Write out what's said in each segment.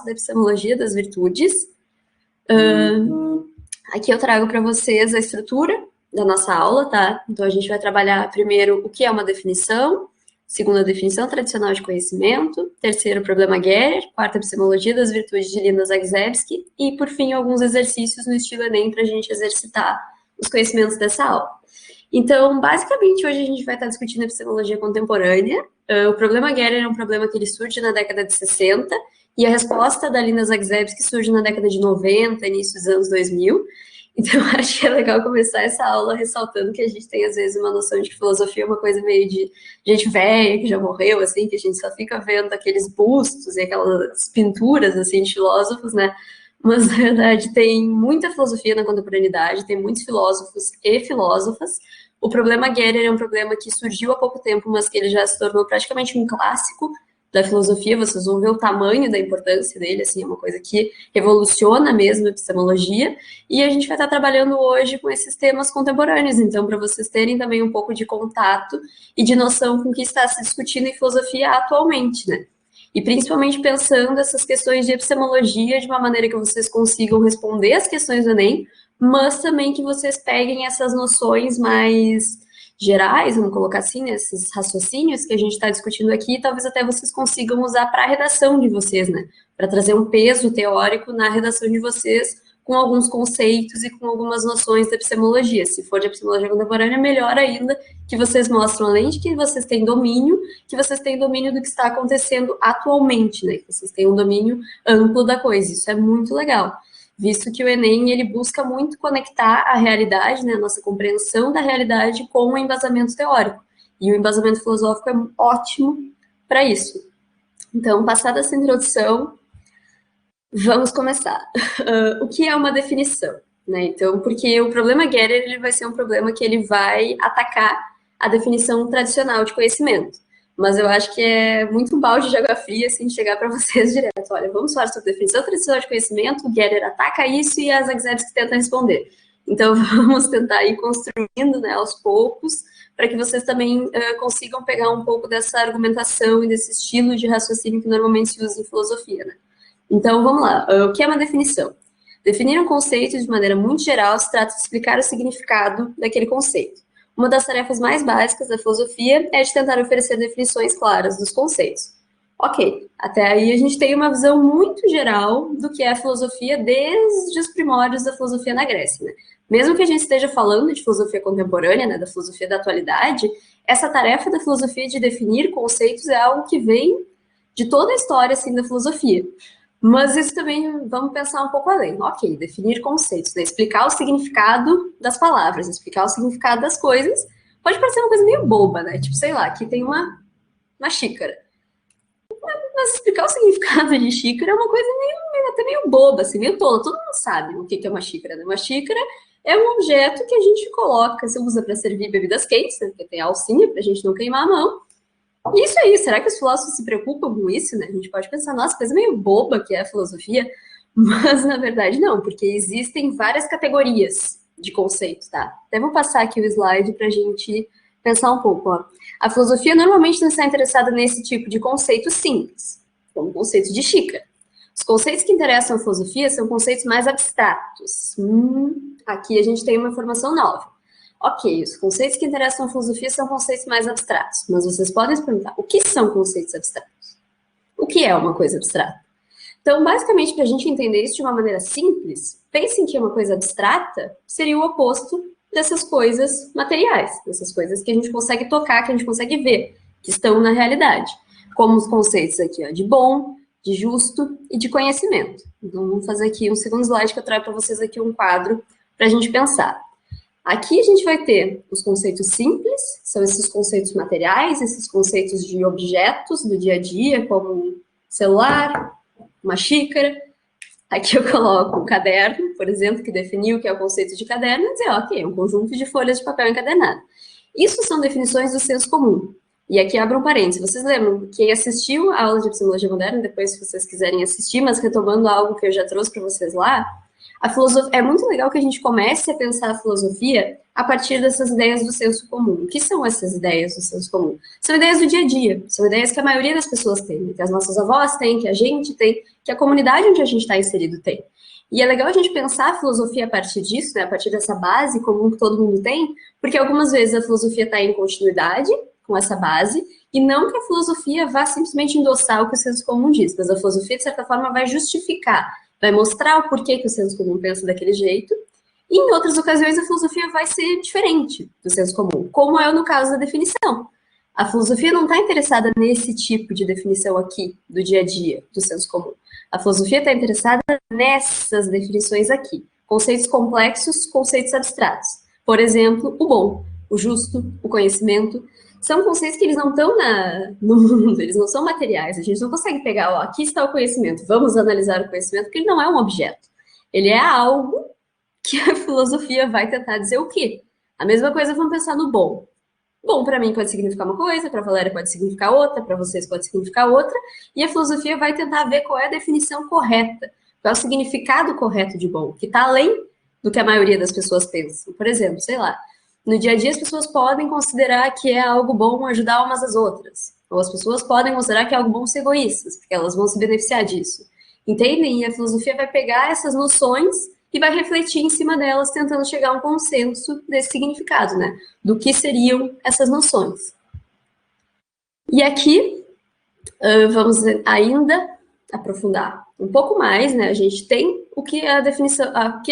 da epistemologia das virtudes. Aqui eu trago para vocês a estrutura da nossa aula, tá? Então, a gente vai trabalhar primeiro o que é uma definição, segundo, a definição tradicional de conhecimento, terceiro, o problema Gerer, quarto, a epistemologia das virtudes de Linda Zagzebski, e, por fim, alguns exercícios no estilo Enem para a gente exercitar os conhecimentos dessa aula. Então, basicamente, hoje a gente vai estar discutindo a epistemologia contemporânea. O problema Gerer é um problema que ele surge na década de 60, e a resposta da Linda Zagzebski surge na década de 90, início dos anos 2000. Então, acho que é legal começar essa aula ressaltando que a gente tem, às vezes, uma noção de que filosofia é uma coisa meio de gente velha, que já morreu, assim, que a gente só fica vendo aqueles bustos e aquelas pinturas, assim, de filósofos, né? Mas, na verdade, tem muita filosofia na contemporaneidade, tem muitos filósofos e filósofas. O problema Gerer é um problema que surgiu há pouco tempo, mas que ele já se tornou praticamente um clássico da filosofia. Vocês vão ver o tamanho da importância dele, assim, é uma coisa que revoluciona mesmo a epistemologia, e a gente vai estar trabalhando hoje com esses temas contemporâneos, então, para vocês terem também um pouco de contato e de noção com o que está se discutindo em filosofia atualmente, né? E principalmente pensando essas questões de epistemologia de uma maneira que vocês consigam responder as questões do Enem, mas também que vocês peguem essas noções mais gerais, vamos colocar assim, né, esses raciocínios que a gente está discutindo aqui, talvez até vocês consigam usar para a redação de vocês, né? Para trazer um peso teórico na redação de vocês, com alguns conceitos e com algumas noções da epistemologia. Se for de epistemologia contemporânea, melhor ainda, que vocês mostram, além de que vocês têm domínio, que vocês têm domínio do que está acontecendo atualmente, né? Que vocês têm um domínio amplo da coisa. Isso é muito legal, visto que o Enem, ele busca muito conectar a realidade, né, a nossa compreensão da realidade com o embasamento teórico. E o embasamento filosófico é ótimo para isso. Então, passada essa introdução, vamos começar. O que é uma definição? Né? Então, porque o problema Gerer, ele vai ser um problema que ele vai atacar a definição tradicional de conhecimento. Mas eu acho que é muito um balde de água fria, assim, chegar para vocês direto. Olha, vamos falar sobre definição tradicional de conhecimento, o Gerer ataca isso e as Zagzebski tentam responder. Então, vamos tentar ir construindo, né, aos poucos, para que vocês também consigam pegar um pouco dessa argumentação e desse estilo de raciocínio que normalmente se usa em filosofia, né? Então, vamos lá. O que é uma definição? Definir um conceito de maneira muito geral se trata de explicar o significado daquele conceito. Uma das tarefas mais básicas da filosofia é de tentar oferecer definições claras dos conceitos. Ok, até aí a gente tem uma visão muito geral do que é a filosofia desde os primórdios da filosofia na Grécia, né? Mesmo que a gente esteja falando de filosofia contemporânea, né, da filosofia da atualidade, essa tarefa da filosofia de definir conceitos é algo que vem de toda a história, assim, da filosofia. Mas isso também, vamos pensar um pouco além. Ok, definir conceitos, né? Explicar o significado das palavras, explicar o significado das coisas, pode parecer uma coisa meio boba, né? Tipo, sei lá, aqui tem uma xícara. Mas explicar o significado de xícara é uma coisa até meio boba, assim, meio tola. Todo mundo sabe o que é uma xícara, né? Uma xícara é um objeto que a gente coloca, você usa para servir bebidas quentes, né? Porque tem a alcinha para a gente não queimar a mão. E isso aí, será que os filósofos se preocupam com isso, né? A gente pode pensar, nossa, coisa meio boba que é a filosofia, mas na verdade não, porque existem várias categorias de conceitos, tá? Até vou passar aqui o slide para a gente pensar um pouco, ó. A filosofia normalmente não está interessada nesse tipo de conceito simples, como conceitos de xícara. Os conceitos que interessam a filosofia são conceitos mais abstratos. Aqui a gente tem uma informação nova. Ok, os conceitos que interessam a filosofia são conceitos mais abstratos, mas vocês podem se perguntar, o que são conceitos abstratos? O que é uma coisa abstrata? Então, basicamente, para a gente entender isso de uma maneira simples, pensem que uma coisa abstrata seria o oposto dessas coisas materiais, dessas coisas que a gente consegue tocar, que a gente consegue ver, que estão na realidade, como os conceitos aqui, ó, de bom, de justo e de conhecimento. Então, vamos fazer aqui um segundo slide que eu trago para vocês aqui um quadro para a gente pensar. Aqui a gente vai ter os conceitos simples, são esses conceitos materiais, esses conceitos de objetos do dia a dia, como um celular, uma xícara. Aqui eu coloco um caderno, por exemplo, que definiu o que é o conceito de caderno, e dizer, ok, é um conjunto de folhas de papel encadernado. Isso são definições do senso comum. E aqui abro um parênteses. Vocês lembram, quem assistiu a aula de epistemologia moderna, depois se vocês quiserem assistir, mas retomando algo que eu já trouxe para vocês lá, É muito legal que a gente comece a pensar a filosofia a partir dessas ideias do senso comum. O que são essas ideias do senso comum? São ideias do dia a dia, são ideias que a maioria das pessoas tem, que as nossas avós têm, que a gente tem, que a comunidade onde a gente está inserido tem. E é legal a gente pensar a filosofia a partir disso, né, a partir dessa base comum que todo mundo tem, porque algumas vezes a filosofia está em continuidade com essa base, e não que a filosofia vá simplesmente endossar o que o senso comum diz, mas a filosofia, de certa forma, vai justificar, vai mostrar o porquê que o senso comum pensa daquele jeito, e em outras ocasiões a filosofia vai ser diferente do senso comum, como é no caso da definição. A filosofia não está interessada nesse tipo de definição aqui, do dia a dia, do senso comum. A filosofia está interessada nessas definições aqui. Conceitos complexos, conceitos abstratos. Por exemplo, o bom, o justo, o conhecimento. São conceitos que eles não estão no mundo, eles não são materiais. A gente não consegue pegar, ó, aqui está o conhecimento, vamos analisar o conhecimento, porque ele não é um objeto. Ele é algo que a filosofia vai tentar dizer o quê? A mesma coisa, vamos pensar no bom. Bom, para mim pode significar uma coisa, para a Valéria pode significar outra, para vocês pode significar outra, e a filosofia vai tentar ver qual é a definição correta, qual é o significado correto de bom, que está além do que a maioria das pessoas pensa. Por exemplo, sei lá, no dia a dia as pessoas podem considerar que é algo bom ajudar umas às outras, ou as pessoas podem considerar que é algo bom ser egoístas, porque elas vão se beneficiar disso. Entendem? E a filosofia vai pegar essas noções e vai refletir em cima delas, tentando chegar a um consenso desse significado, né? Do que seriam essas noções. E aqui, vamos ainda aprofundar um pouco mais, né? A gente tem o que a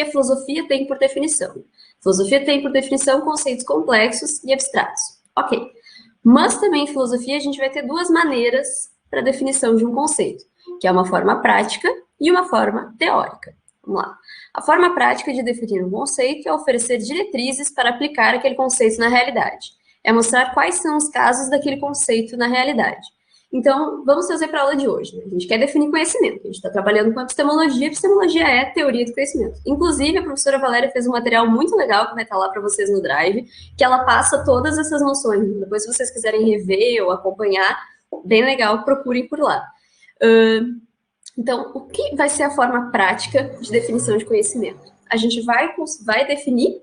filosofia tem por definição. A filosofia tem por definição conceitos complexos e abstratos. Ok. Mas também em filosofia a gente vai ter duas maneiras para a definição de um conceito, que é uma forma prática e uma forma teórica. Vamos lá. A forma prática de definir um conceito é oferecer diretrizes para aplicar aquele conceito na realidade. É mostrar quais são os casos daquele conceito na realidade. Então, vamos fazer para a aula de hoje. Né? A gente quer definir conhecimento. A gente está trabalhando com epistemologia. Epistemologia é teoria do conhecimento. Inclusive, a professora Valéria fez um material muito legal que vai estar lá para vocês no Drive, que ela passa todas essas noções. Depois, se vocês quiserem rever ou acompanhar, bem legal, procurem por lá. Então, o que vai ser a forma prática de definição de conhecimento? A gente vai definir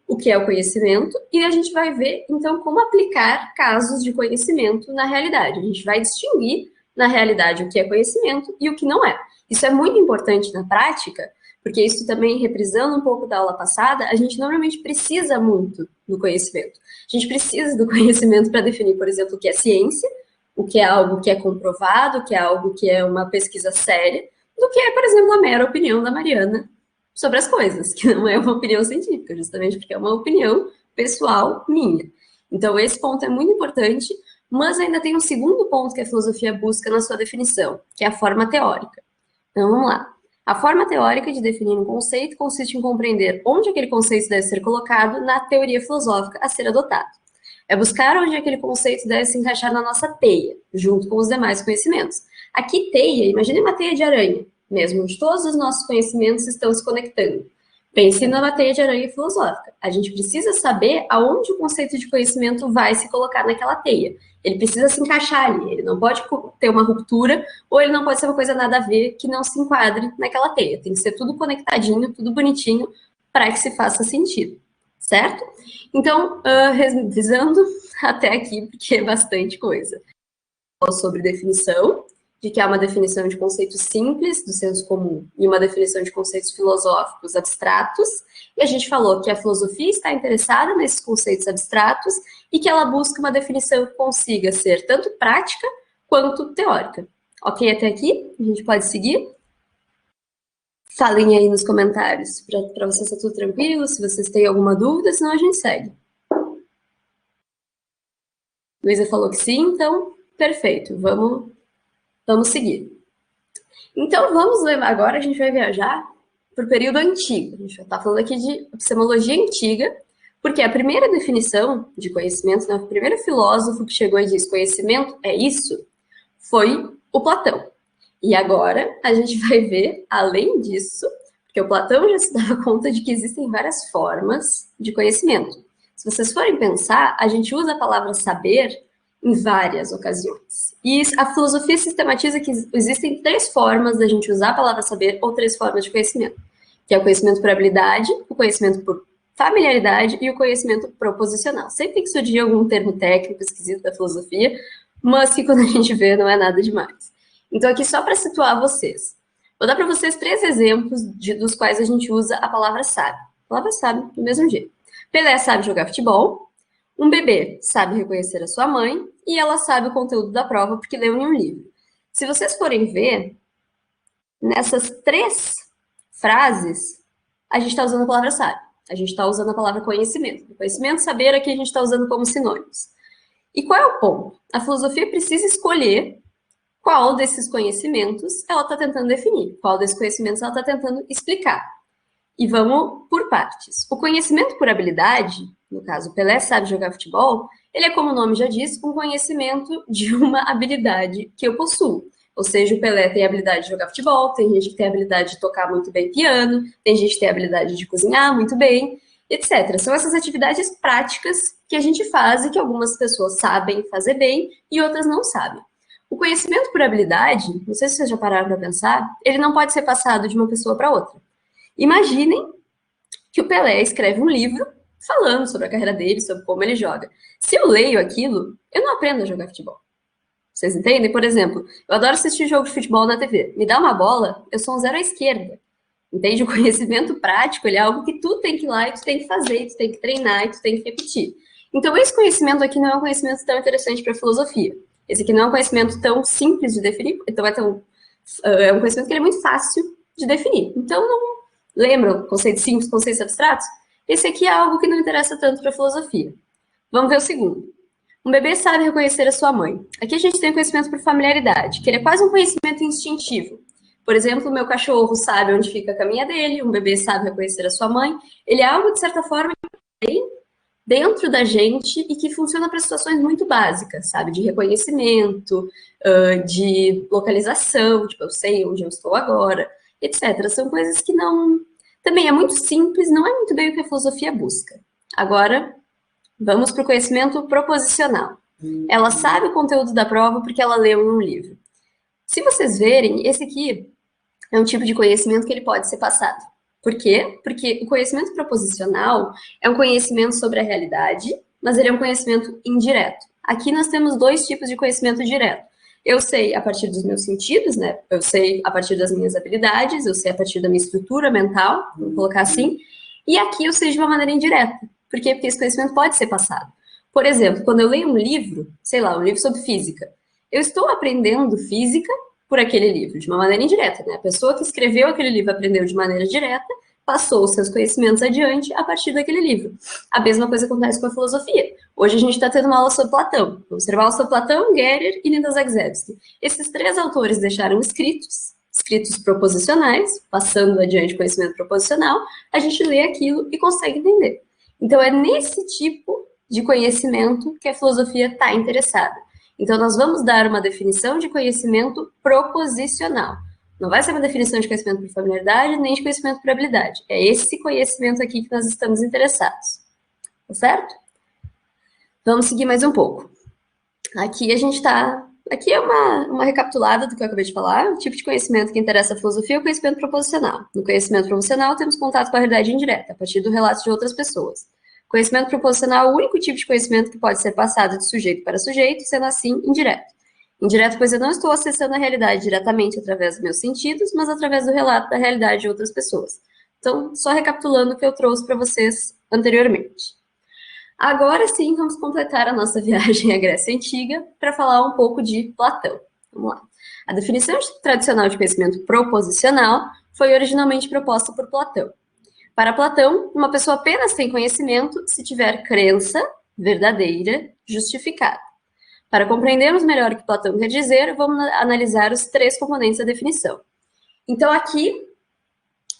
o que é o conhecimento e a gente vai ver, então, como aplicar casos de conhecimento na realidade. A gente vai distinguir, na realidade, o que é conhecimento e o que não é. Isso é muito importante na prática, porque isso também, reprisando um pouco da aula passada, a gente normalmente precisa muito do conhecimento. A gente precisa do conhecimento para definir, por exemplo, o que é ciência, o que é algo que é comprovado, o que é algo que é uma pesquisa séria, do que é, por exemplo, a mera opinião da Mariana sobre as coisas, que não é uma opinião científica, justamente porque é uma opinião pessoal minha. Então, esse ponto é muito importante, mas ainda tem um segundo ponto que a filosofia busca na sua definição, que é a forma teórica. Então, vamos lá. A forma teórica de definir um conceito consiste em compreender onde aquele conceito deve ser colocado na teoria filosófica a ser adotado. É buscar onde aquele conceito deve se encaixar na nossa teia, junto com os demais conhecimentos. Aqui, teia, imagine uma teia de aranha, mesmo onde todos os nossos conhecimentos estão se conectando. Pense numa teia de aranha filosófica. A gente precisa saber aonde o conceito de conhecimento vai se colocar naquela teia. Ele precisa se encaixar ali, ele não pode ter uma ruptura, ou ele não pode ser uma coisa nada a ver que não se enquadre naquela teia. Tem que ser tudo conectadinho, tudo bonitinho, para que se faça sentido. Certo? Então, revisando até aqui, porque é bastante coisa. Sobre definição, de que há uma definição de conceitos simples, do senso comum, e uma definição de conceitos filosóficos abstratos, e a gente falou que a filosofia está interessada nesses conceitos abstratos e que ela busca uma definição que consiga ser tanto prática quanto teórica. Ok até aqui? A gente pode seguir? Falem aí nos comentários, para vocês tá tudo tranquilo, se vocês têm alguma dúvida, senão a gente segue. Luísa falou que sim, então, perfeito, vamos seguir. Então, vamos lembrar, agora a gente vai viajar para o período antigo. A gente vai estar falando aqui de epistemologia antiga, porque a primeira definição de conhecimento, né, o primeiro filósofo que chegou e disse conhecimento é isso, foi o Platão. E agora a gente vai ver, além disso, porque o Platão já se dava conta de que existem várias formas de conhecimento. Se vocês forem pensar, a gente usa a palavra saber em várias ocasiões. E a filosofia sistematiza que existem três formas da gente usar a palavra saber ou três formas de conhecimento. que é o conhecimento por habilidade, o conhecimento por familiaridade e o conhecimento proposicional. Sempre tem que surgir algum termo técnico esquisito da filosofia, mas que quando a gente vê não é nada demais. Então aqui só para situar vocês. Vou dar para vocês 3 exemplos dos quais a gente usa a palavra sabe. A palavra sabe do mesmo jeito. Pelé sabe jogar futebol, um bebê sabe reconhecer a sua mãe e ela sabe o conteúdo da prova porque leu em um livro. Se vocês forem ver, nessas 3 frases, a gente está usando a palavra sabe. A gente está usando a palavra conhecimento. Conhecimento, saber, aqui a gente está usando como sinônimos. E qual é o ponto? A filosofia precisa escolher qual desses conhecimentos ela está tentando definir, qual desses conhecimentos ela está tentando explicar. E vamos por partes. O conhecimento por habilidade, no caso, Pelé sabe jogar futebol, ele é, como o nome já diz, um conhecimento de uma habilidade que eu possuo. Ou seja, o Pelé tem a habilidade de jogar futebol, tem gente que tem a habilidade de tocar muito bem piano, tem gente que tem a habilidade de cozinhar muito bem, etc. São essas atividades práticas que a gente faz e que algumas pessoas sabem fazer bem e outras não sabem. O conhecimento por habilidade, não sei se vocês já pararam para pensar, ele não pode ser passado de uma pessoa para outra. Imaginem que o Pelé escreve um livro falando sobre a carreira dele, sobre como ele joga. Se eu leio aquilo, eu não aprendo a jogar futebol. Vocês entendem? Por exemplo, eu adoro assistir jogo de futebol na TV. Me dá uma bola, eu sou um 0 à esquerda. Entende? O conhecimento prático, ele é algo que tu tem que ir lá e tu tem que fazer, e tu tem que treinar, e tu tem que repetir. Então, esse conhecimento aqui não é um conhecimento tão interessante para a filosofia. Esse aqui não é um conhecimento tão simples de definir, então é um conhecimento que ele é muito fácil de definir. Então, não lembram conceitos simples, conceitos abstratos? Esse aqui é algo que não interessa tanto para a filosofia. Vamos ver o segundo. Um bebê sabe reconhecer a sua mãe. Aqui a gente tem conhecimento por familiaridade, que ele é quase um conhecimento instintivo. Por exemplo, o meu cachorro sabe onde fica a caminha dele, um bebê sabe reconhecer a sua mãe. Ele é algo, de certa forma, dentro da gente e que funciona para situações muito básicas, sabe? De reconhecimento, de localização, tipo, eu sei onde eu estou agora, etc. São coisas que não... Também é muito simples, não é muito bem o que a filosofia busca. Agora, vamos para o conhecimento proposicional. Ela sabe o conteúdo da prova porque ela leu em um livro. Se vocês verem, esse aqui é um tipo de conhecimento que ele pode ser passado. Por quê? Porque o conhecimento proposicional é um conhecimento sobre a realidade, mas ele é um conhecimento indireto. Aqui nós temos 2 tipos de conhecimento direto. Eu sei a partir dos meus sentidos, né? Eu sei a partir das minhas habilidades, eu sei a partir da minha estrutura mental, vou colocar assim. E aqui eu sei de uma maneira indireta. Por quê? Porque esse conhecimento pode ser passado. Por exemplo, quando eu leio um livro, sei lá, um livro sobre física, eu estou aprendendo física por aquele livro, de uma maneira indireta, né? A pessoa que escreveu aquele livro aprendeu de maneira direta, passou os seus conhecimentos adiante a partir daquele livro. A mesma coisa acontece com a filosofia. Hoje a gente está tendo uma aula sobre Platão. Vamos observar a aula sobre Platão, Gerer e Nida Zagzebski. Esses 3 autores deixaram escritos proposicionais, passando adiante o conhecimento proposicional, a gente lê aquilo e consegue entender. Então é nesse tipo de conhecimento que a filosofia está interessada. Então, nós vamos dar uma definição de conhecimento proposicional. Não vai ser uma definição de conhecimento por familiaridade, nem de conhecimento por habilidade. É esse conhecimento aqui que nós estamos interessados. Tá certo? Vamos seguir mais um pouco. Aqui a gente está... Aqui é uma recapitulada do que eu acabei de falar. O tipo de conhecimento que interessa a filosofia é o conhecimento proposicional. No conhecimento proposicional, temos contato com a realidade indireta, a partir do relato de outras pessoas. Conhecimento proposicional é o único tipo de conhecimento que pode ser passado de sujeito para sujeito, sendo assim, indireto. Indireto, pois eu não estou acessando a realidade diretamente através dos meus sentidos, mas através do relato da realidade de outras pessoas. Então, só recapitulando o que eu trouxe para vocês anteriormente. Agora sim, vamos completar a nossa viagem à Grécia Antiga para falar um pouco de Platão. Vamos lá. A definição tradicional de conhecimento proposicional foi originalmente proposta por Platão. Para Platão, uma pessoa apenas tem conhecimento se tiver crença verdadeira, justificada. Para compreendermos melhor o que Platão quer dizer, vamos analisar os 3 componentes da definição. Então, aqui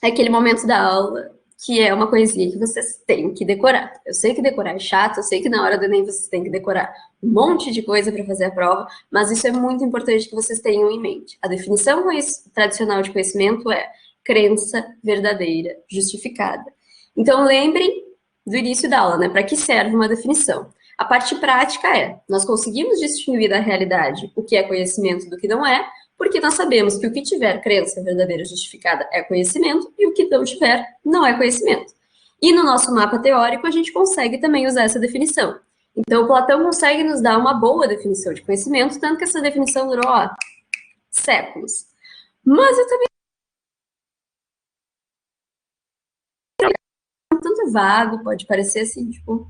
é aquele momento da aula que é uma coisinha que vocês têm que decorar. Eu sei que decorar é chato, eu sei que na hora do Enem vocês têm que decorar um monte de coisa para fazer a prova, mas isso é muito importante que vocês tenham em mente. A definição tradicional de conhecimento é crença verdadeira, justificada. Então, lembrem do início da aula, né? Para que serve uma definição? A parte prática é, nós conseguimos distinguir da realidade o que é conhecimento do que não é, Porque nós sabemos que o que tiver crença verdadeira justificada é conhecimento e o que não tiver não é conhecimento. E no nosso mapa teórico a gente consegue também usar essa definição. Então o Platão consegue nos dar uma boa definição de conhecimento, tanto que essa definição durou séculos. Mas eu também tanto vago, pode parecer assim, tipo,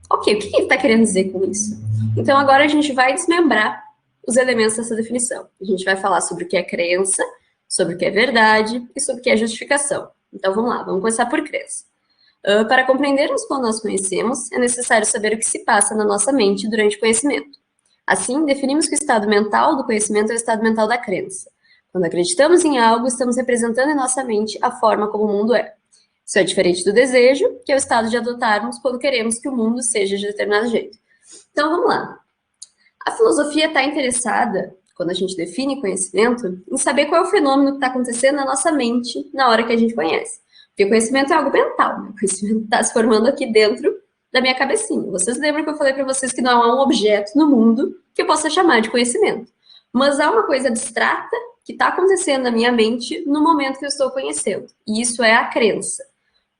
ok, o que ele está querendo dizer com isso? Então agora a gente vai desmembrar os elementos dessa definição. A gente vai falar sobre o que é crença, sobre o que é verdade e sobre o que é justificação. Então vamos lá, vamos começar por crença. Para compreendermos como nós conhecemos, é necessário saber o que se passa na nossa mente durante o conhecimento. Assim, definimos que o estado mental do conhecimento é o estado mental da crença. Quando acreditamos em algo, estamos representando em nossa mente a forma como o mundo é. Isso é diferente do desejo, que é o estado de adotarmos quando queremos que o mundo seja de determinado jeito. Então, vamos lá. A filosofia está interessada, quando a gente define conhecimento, em saber qual é o fenômeno que está acontecendo na nossa mente na hora que a gente conhece. Porque conhecimento é algo mental, né? O conhecimento está se formando aqui dentro da minha cabecinha. Vocês lembram que eu falei para vocês que não há um objeto no mundo que eu possa chamar de conhecimento. Mas há uma coisa abstrata que está acontecendo na minha mente no momento que eu estou conhecendo. E isso é a crença.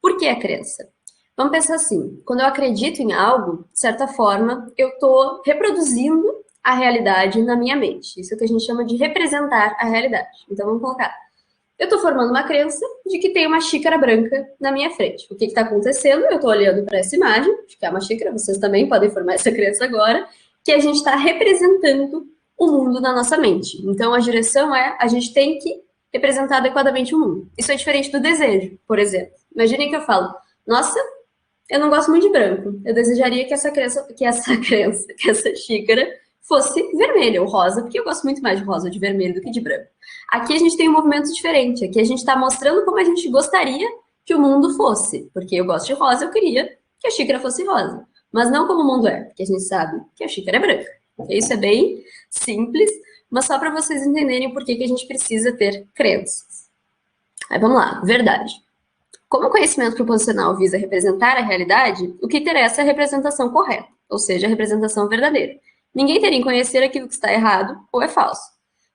Por que a crença? Vamos pensar assim, quando eu acredito em algo, de certa forma, eu estou reproduzindo a realidade na minha mente. Isso é o que a gente chama de representar a realidade. Então, vamos colocar. Eu estou formando uma crença de que tem uma xícara branca na minha frente. O que está acontecendo? Eu estou olhando para essa imagem, acho que é uma xícara, vocês também podem formar essa crença agora, que a gente está representando o mundo na nossa mente. Então, a direção é, a gente tem que representar adequadamente o mundo. Isso é diferente do desejo, por exemplo. Imaginem que eu falo, nossa, eu não gosto muito de branco. Eu desejaria que essa xícara fosse vermelha ou rosa, porque eu gosto muito mais de rosa ou de vermelho do que de branco. Aqui a gente tem um movimento diferente. Aqui a gente está mostrando como a gente gostaria que o mundo fosse. Porque eu gosto de rosa, eu queria que a xícara fosse rosa. Mas não como o mundo é, porque a gente sabe que a xícara é branca. Isso é bem simples, mas só para vocês entenderem por que a gente precisa ter crenças. Aí vamos lá, verdade. Como o conhecimento proposicional visa representar a realidade, o que interessa é a representação correta, ou seja, a representação verdadeira. Ninguém teria em conhecer aquilo que está errado ou é falso.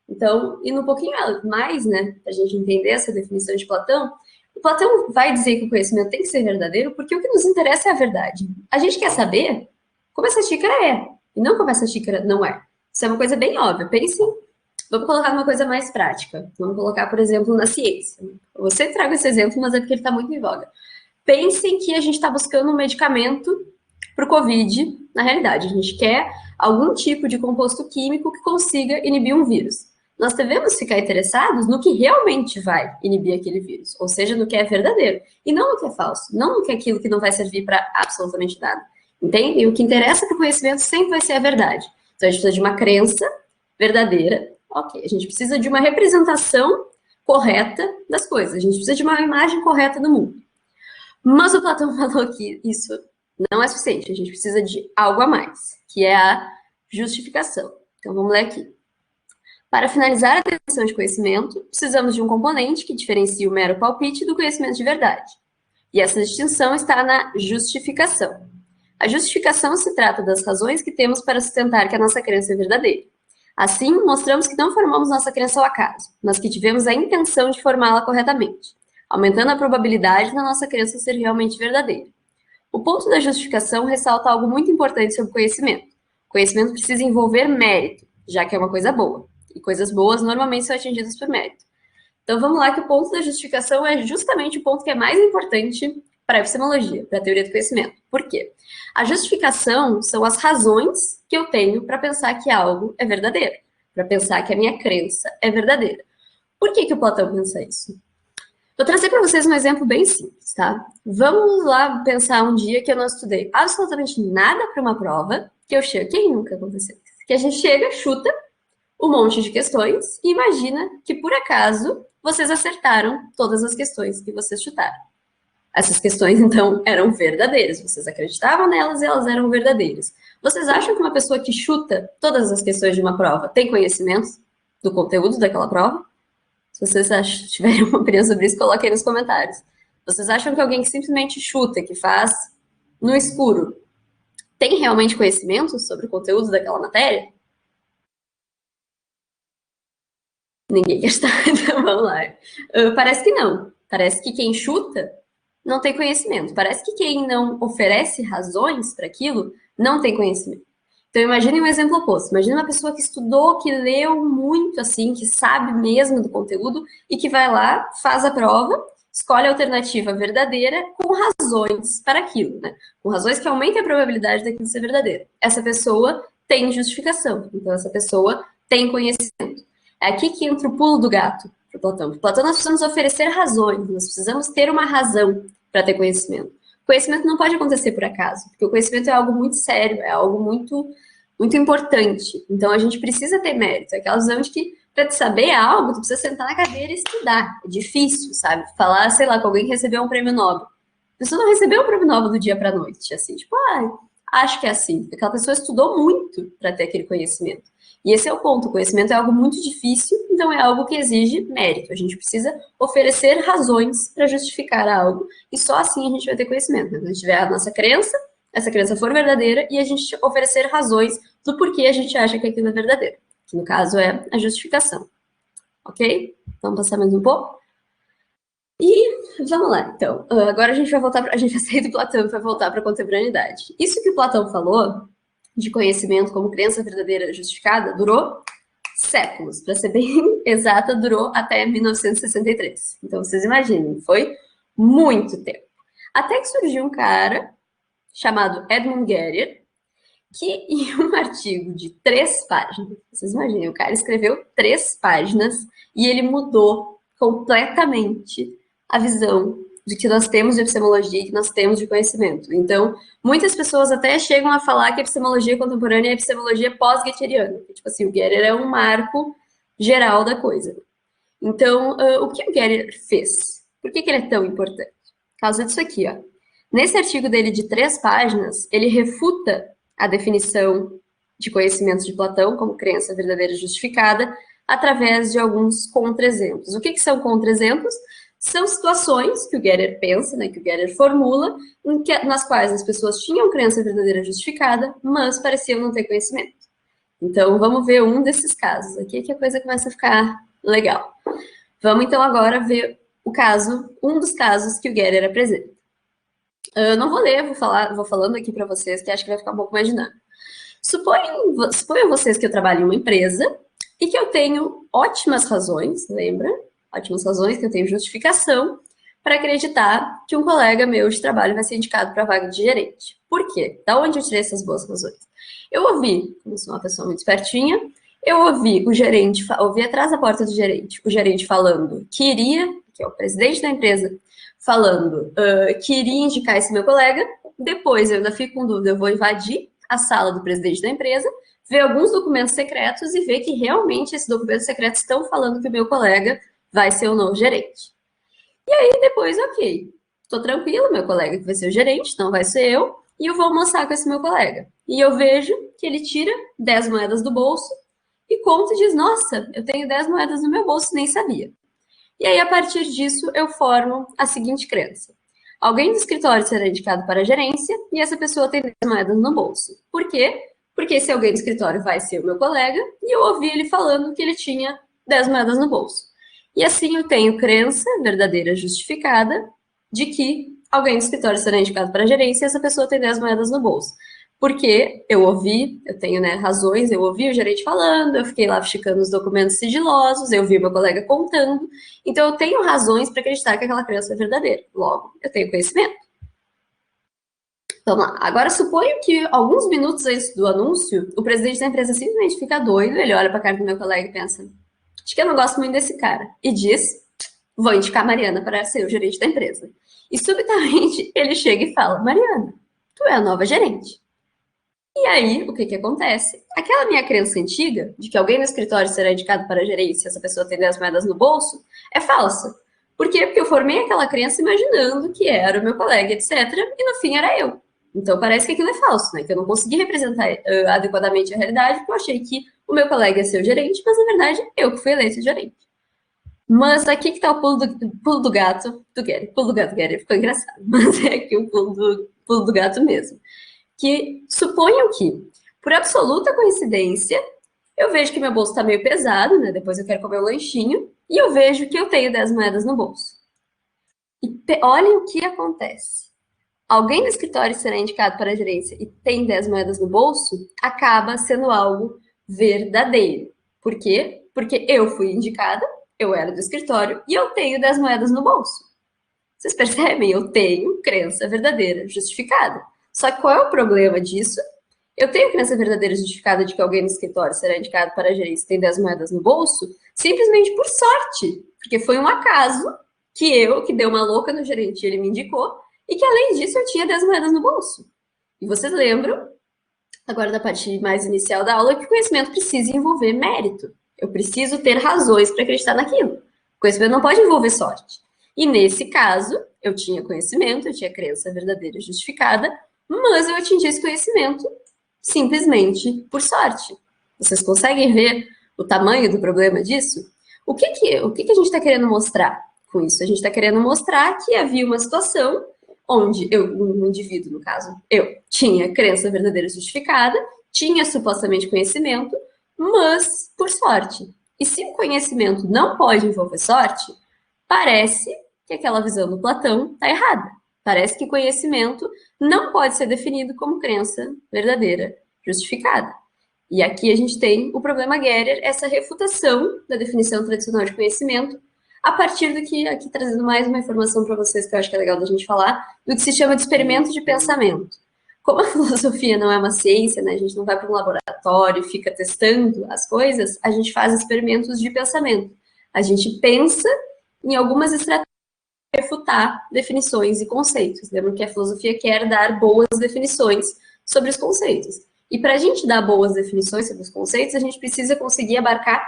Então, indo um pouquinho mais, né, para a gente entender essa definição de Platão, o Platão vai dizer que o conhecimento tem que ser verdadeiro porque o que nos interessa é a verdade. A gente quer saber como essa xícara é, e não como essa xícara não é. Isso é uma coisa bem óbvia. Pensem, vamos colocar uma coisa mais prática. Vamos colocar, por exemplo, na ciência. Eu sempre trago esse exemplo, mas é porque ele está muito em voga. Pensem que a gente está buscando um medicamento para o Covid, na realidade. A gente quer algum tipo de composto químico que consiga inibir um vírus. Nós devemos ficar interessados no que realmente vai inibir aquele vírus, ou seja, no que é verdadeiro, e não no que é falso, não no que é aquilo que não vai servir para absolutamente nada. Entende? E o que interessa para o conhecimento sempre vai ser a verdade. Então, a gente precisa de uma crença verdadeira. Ok, a gente precisa de uma representação correta das coisas. A gente precisa de uma imagem correta do mundo. Mas o Platão falou que isso não é suficiente. A gente precisa de algo a mais, que é a justificação. Então, vamos ler aqui. Para finalizar a definição de conhecimento, precisamos de um componente que diferencie o mero palpite do conhecimento de verdade. E essa distinção está na justificação. A justificação se trata das razões que temos para sustentar que a nossa crença é verdadeira. Assim, mostramos que não formamos nossa crença ao acaso, mas que tivemos a intenção de formá-la corretamente, aumentando a probabilidade da nossa crença ser realmente verdadeira. O ponto da justificação ressalta algo muito importante sobre o conhecimento. O conhecimento precisa envolver mérito, já que é uma coisa boa, e coisas boas normalmente são atingidas por mérito. Então vamos lá que o ponto da justificação é justamente o ponto que é mais importante para a epistemologia, para a teoria do conhecimento. Por quê? A justificação são as razões que eu tenho para pensar que algo é verdadeiro, para pensar que a minha crença é verdadeira. Por que o Platão pensa isso? Vou trazer para vocês um exemplo bem simples, tá? Vamos lá pensar um dia que eu não estudei absolutamente nada para uma prova, que eu chego... Quem nunca aconteceu isso? Que a gente chega, chuta um monte de questões e imagina que, por acaso, vocês acertaram todas as questões que vocês chutaram. Essas questões, então, eram verdadeiras. Vocês acreditavam nelas e elas eram verdadeiras. Vocês acham que uma pessoa que chuta todas as questões de uma prova tem conhecimento do conteúdo daquela prova? Se vocês tiverem uma opinião sobre isso, coloquem aí nos comentários. Vocês acham que alguém que simplesmente chuta, que faz no escuro, tem realmente conhecimento sobre o conteúdo daquela matéria? Ninguém quer chutar, então vamos lá. Parece que não. Parece que quem chuta não tem conhecimento. Parece que quem não oferece razões para aquilo não tem conhecimento. Então imagine um exemplo oposto. Imagine uma pessoa que estudou, que leu muito, assim, que sabe mesmo do conteúdo e que vai lá, faz a prova, escolhe a alternativa verdadeira com razões para aquilo, né? Com razões que aumentem a probabilidade daquilo ser verdadeiro. Essa pessoa tem justificação. Então essa pessoa tem conhecimento. É aqui que entra o pulo do gato para Platão. Para Platão, nós precisamos oferecer razões, nós precisamos ter uma razão para ter conhecimento. O conhecimento não pode acontecer por acaso, porque o conhecimento é algo muito sério, é algo muito importante. Então, a gente precisa ter mérito. É aquela visão de que, para te saber algo, tu precisa sentar na cadeira e estudar. É difícil, sabe? Falar, sei lá, com alguém que recebeu um prêmio Nobel. A pessoa não recebeu um prêmio Nobel do dia para a noite, assim, tipo, acho que é assim. Aquela pessoa estudou muito para ter aquele conhecimento. E esse é o ponto, o conhecimento é algo muito difícil, então é algo que exige mérito. A gente precisa oferecer razões para justificar algo, e só assim a gente vai ter conhecimento. Quando a gente tiver a nossa crença, essa crença for verdadeira, e a gente oferecer razões do porquê a gente acha que aquilo é verdadeiro, que no caso é a justificação. Ok? Vamos passar mais um pouco? E vamos lá, então. Agora a gente vai voltar, a gente vai sair do Platão e vai voltar para a contemporaneidade. Isso que o Platão falou, de conhecimento como crença verdadeira justificada, durou séculos. Para ser bem exata, durou até 1963. Então, vocês imaginem, foi muito tempo. Até que surgiu um cara chamado Edmund Getter, que em um artigo de 3 páginas, vocês imaginem, o cara escreveu 3 páginas e ele mudou completamente a visão de que nós temos de epistemologia e que nós temos de conhecimento. Então, muitas pessoas até chegam a falar que a epistemologia contemporânea é a epistemologia pós-Getteriana. Tipo assim, o Getter é um marco geral da coisa. Então, o que o Getter fez? Por que ele é tão importante? Por causa disso aqui, ó. Nesse artigo dele de 3 páginas, ele refuta a definição de conhecimentos de Platão como crença verdadeira justificada através de alguns contra-exemplos. O que são contra-exemplos? São situações que o Getter pensa, né, que o Getter formula, nas quais as pessoas tinham crença verdadeira justificada, mas pareciam não ter conhecimento. Então, vamos ver um desses casos aqui, que a coisa começa a ficar legal. Vamos, então, agora ver um dos casos que o Getter apresenta. Eu não vou ler, vou falando aqui para vocês, que acho que vai ficar um pouco mais dinâmico. Suponham vocês que eu trabalho em uma empresa e que eu tenho ótimas razões, lembra? Ótimas razões, que eu tenho justificação para acreditar que um colega meu de trabalho vai ser indicado para a vaga de gerente. Por quê? Da onde eu tirei essas boas razões? Eu ouvi, como sou uma pessoa muito espertinha, eu ouvi o gerente, ouvi atrás da porta do gerente, o gerente falando que iria, que é o presidente da empresa, falando que iria indicar esse meu colega. Depois eu ainda fico com dúvida, eu vou invadir a sala do presidente da empresa, ver alguns documentos secretos e ver que realmente esses documentos secretos estão falando que o meu colega vai ser o novo gerente. E aí depois, ok, tô tranquilo, meu colega que vai ser o gerente, não vai ser eu, e eu vou almoçar com esse meu colega. E eu vejo que ele tira 10 moedas do bolso e conta e diz, nossa, eu tenho 10 moedas no meu bolso, nem sabia. E aí, a partir disso, eu formo a seguinte crença. Alguém do escritório será indicado para a gerência e essa pessoa tem 10 moedas no bolso. Por quê? Porque esse alguém do escritório vai ser o meu colega e eu ouvi ele falando que ele tinha 10 moedas no bolso. E assim eu tenho crença verdadeira justificada de que alguém do escritório será indicado para a gerência e essa pessoa tem 10 moedas no bolso. Porque eu ouvi, eu tenho, né, razões, eu ouvi o gerente falando, eu fiquei lá checando os documentos sigilosos, eu vi meu colega contando, então eu tenho razões para acreditar que aquela crença é verdadeira. Logo, eu tenho conhecimento. Vamos lá. Agora, suponho que alguns minutos antes do anúncio, o presidente da empresa simplesmente fica doido, ele olha para a cara do meu colega e pensa, acho que eu não gosto muito desse cara, e diz, vou indicar a Mariana para ser o gerente da empresa. E subitamente ele chega e fala, Mariana, tu é a nova gerente. E aí, o que acontece? Aquela minha crença antiga, de que alguém no escritório será indicado para a gerência e essa pessoa tem 10 moedas no bolso, é falsa. Por quê? Porque eu formei aquela crença imaginando que era o meu colega, etc. E no fim era eu. Então parece que aquilo é falso, né? Que eu não consegui representar adequadamente a realidade, porque eu achei que o meu colega ia ser o gerente, mas na verdade eu que fui eleito gerente. Mas aqui que tá o pulo do gato do Getter. Pulo do gato Getter, ficou engraçado. Mas é aqui o pulo do gato mesmo. Que suponham que, por absoluta coincidência, Eu vejo que meu bolso está meio pesado, né? Depois eu quero comer um lanchinho, e eu vejo que eu tenho 10 moedas no bolso. E olhem o que acontece. Alguém no escritório será indicado para a gerência e tem 10 moedas no bolso, acaba sendo algo verdadeiro. Por quê? Porque eu fui indicada, eu era do escritório e eu tenho 10 moedas no bolso. Vocês percebem? Eu tenho crença verdadeira, justificada. Só que qual é o problema disso? Eu tenho crença verdadeira justificada de que alguém no escritório será indicado para a gerência e tem 10 moedas no bolso, simplesmente por sorte. Porque foi um acaso que dei uma louca no gerente e ele me indicou, e que além disso eu tinha 10 moedas no bolso. E vocês lembram, agora da parte mais inicial da aula, que o conhecimento precisa envolver mérito. Eu preciso ter razões para acreditar naquilo. O conhecimento não pode envolver sorte. E nesse caso, eu tinha conhecimento, eu tinha crença verdadeira justificada, mas eu atingi esse conhecimento simplesmente por sorte. Vocês conseguem ver o tamanho do problema disso? O que a gente está querendo mostrar com isso? A gente está querendo mostrar que havia uma situação onde um indivíduo, no caso, eu tinha crença verdadeira justificada, tinha supostamente conhecimento, mas por sorte. E se o conhecimento não pode envolver sorte, parece que aquela visão do Platão está errada. Parece que conhecimento não pode ser definido como crença verdadeira, justificada. E aqui a gente tem o problema Gerer, essa refutação da definição tradicional de conhecimento, a partir do que, aqui trazendo mais uma informação para vocês que eu acho que é legal da gente falar, do que se chama de experimento de pensamento. Como a filosofia não é uma ciência, né, a gente não vai para um laboratório e fica testando as coisas, a gente faz experimentos de pensamento. A gente pensa em algumas estratégias para refutar definições e conceitos. Lembra que a filosofia quer dar boas definições sobre os conceitos. E para a gente dar boas definições sobre os conceitos, a gente precisa conseguir abarcar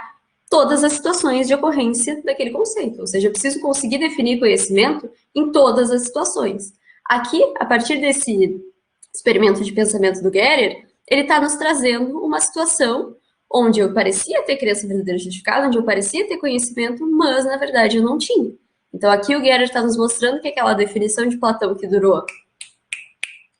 todas as situações de ocorrência daquele conceito. Ou seja, eu preciso conseguir definir conhecimento em todas as situações. Aqui, a partir desse experimento de pensamento do Gerer, ele está nos trazendo uma situação onde eu parecia ter crença verdadeira justificada, onde eu parecia ter conhecimento, mas, na verdade, eu não tinha. Então, aqui o Gerer está nos mostrando que aquela definição de Platão que durou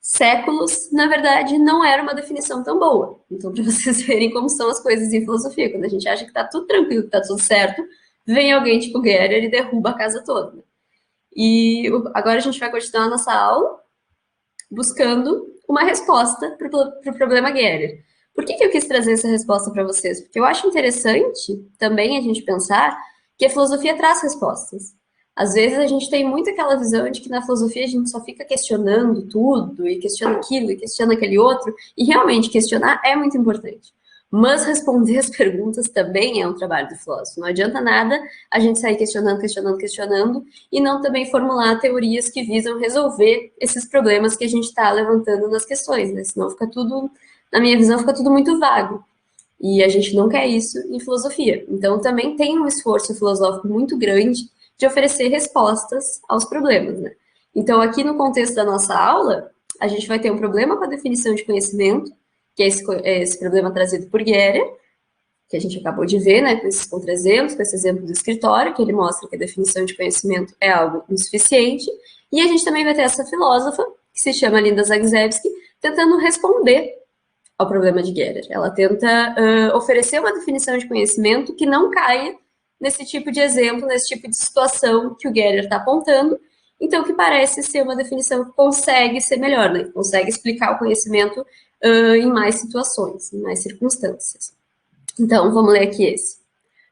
séculos, na verdade, não era uma definição tão boa. Então, para vocês verem como são as coisas em filosofia, quando a gente acha que está tudo tranquilo, que está tudo certo, vem alguém tipo Gerer e derruba a casa toda. E agora a gente vai continuar a nossa aula buscando uma resposta para o problema Gerer. Por que eu quis trazer essa resposta para vocês? Porque eu acho interessante também a gente pensar que a filosofia traz respostas. Às vezes a gente tem muito aquela visão de que na filosofia a gente só fica questionando tudo, e questiona aquilo, e questiona aquele outro, e realmente questionar é muito importante. Mas responder as perguntas também é um trabalho do filósofo. Não adianta nada a gente sair questionando, questionando, questionando, e não também formular teorias que visam resolver esses problemas que a gente está levantando nas questões, né? Senão fica tudo, na minha visão, fica tudo muito vago. E a gente não quer isso em filosofia. Então também tem um esforço filosófico muito grande de oferecer respostas aos problemas, né? Então, aqui no contexto da nossa aula, a gente vai ter um problema com a definição de conhecimento, que é esse problema trazido por Gerer, que a gente acabou de ver, né, com esses contra-exemplos, com esse exemplo do escritório, que ele mostra que a definição de conhecimento é algo insuficiente, e a gente também vai ter essa filósofa, que se chama Linda Zagzebski, tentando responder ao problema de Gerer. Ela tenta oferecer uma definição de conhecimento que não caia nesse tipo de exemplo, nesse tipo de situação que o Gerer está apontando, então que parece ser uma definição que consegue ser melhor, né? Que consegue explicar o conhecimento em mais situações, em mais circunstâncias. Então, vamos ler aqui esse.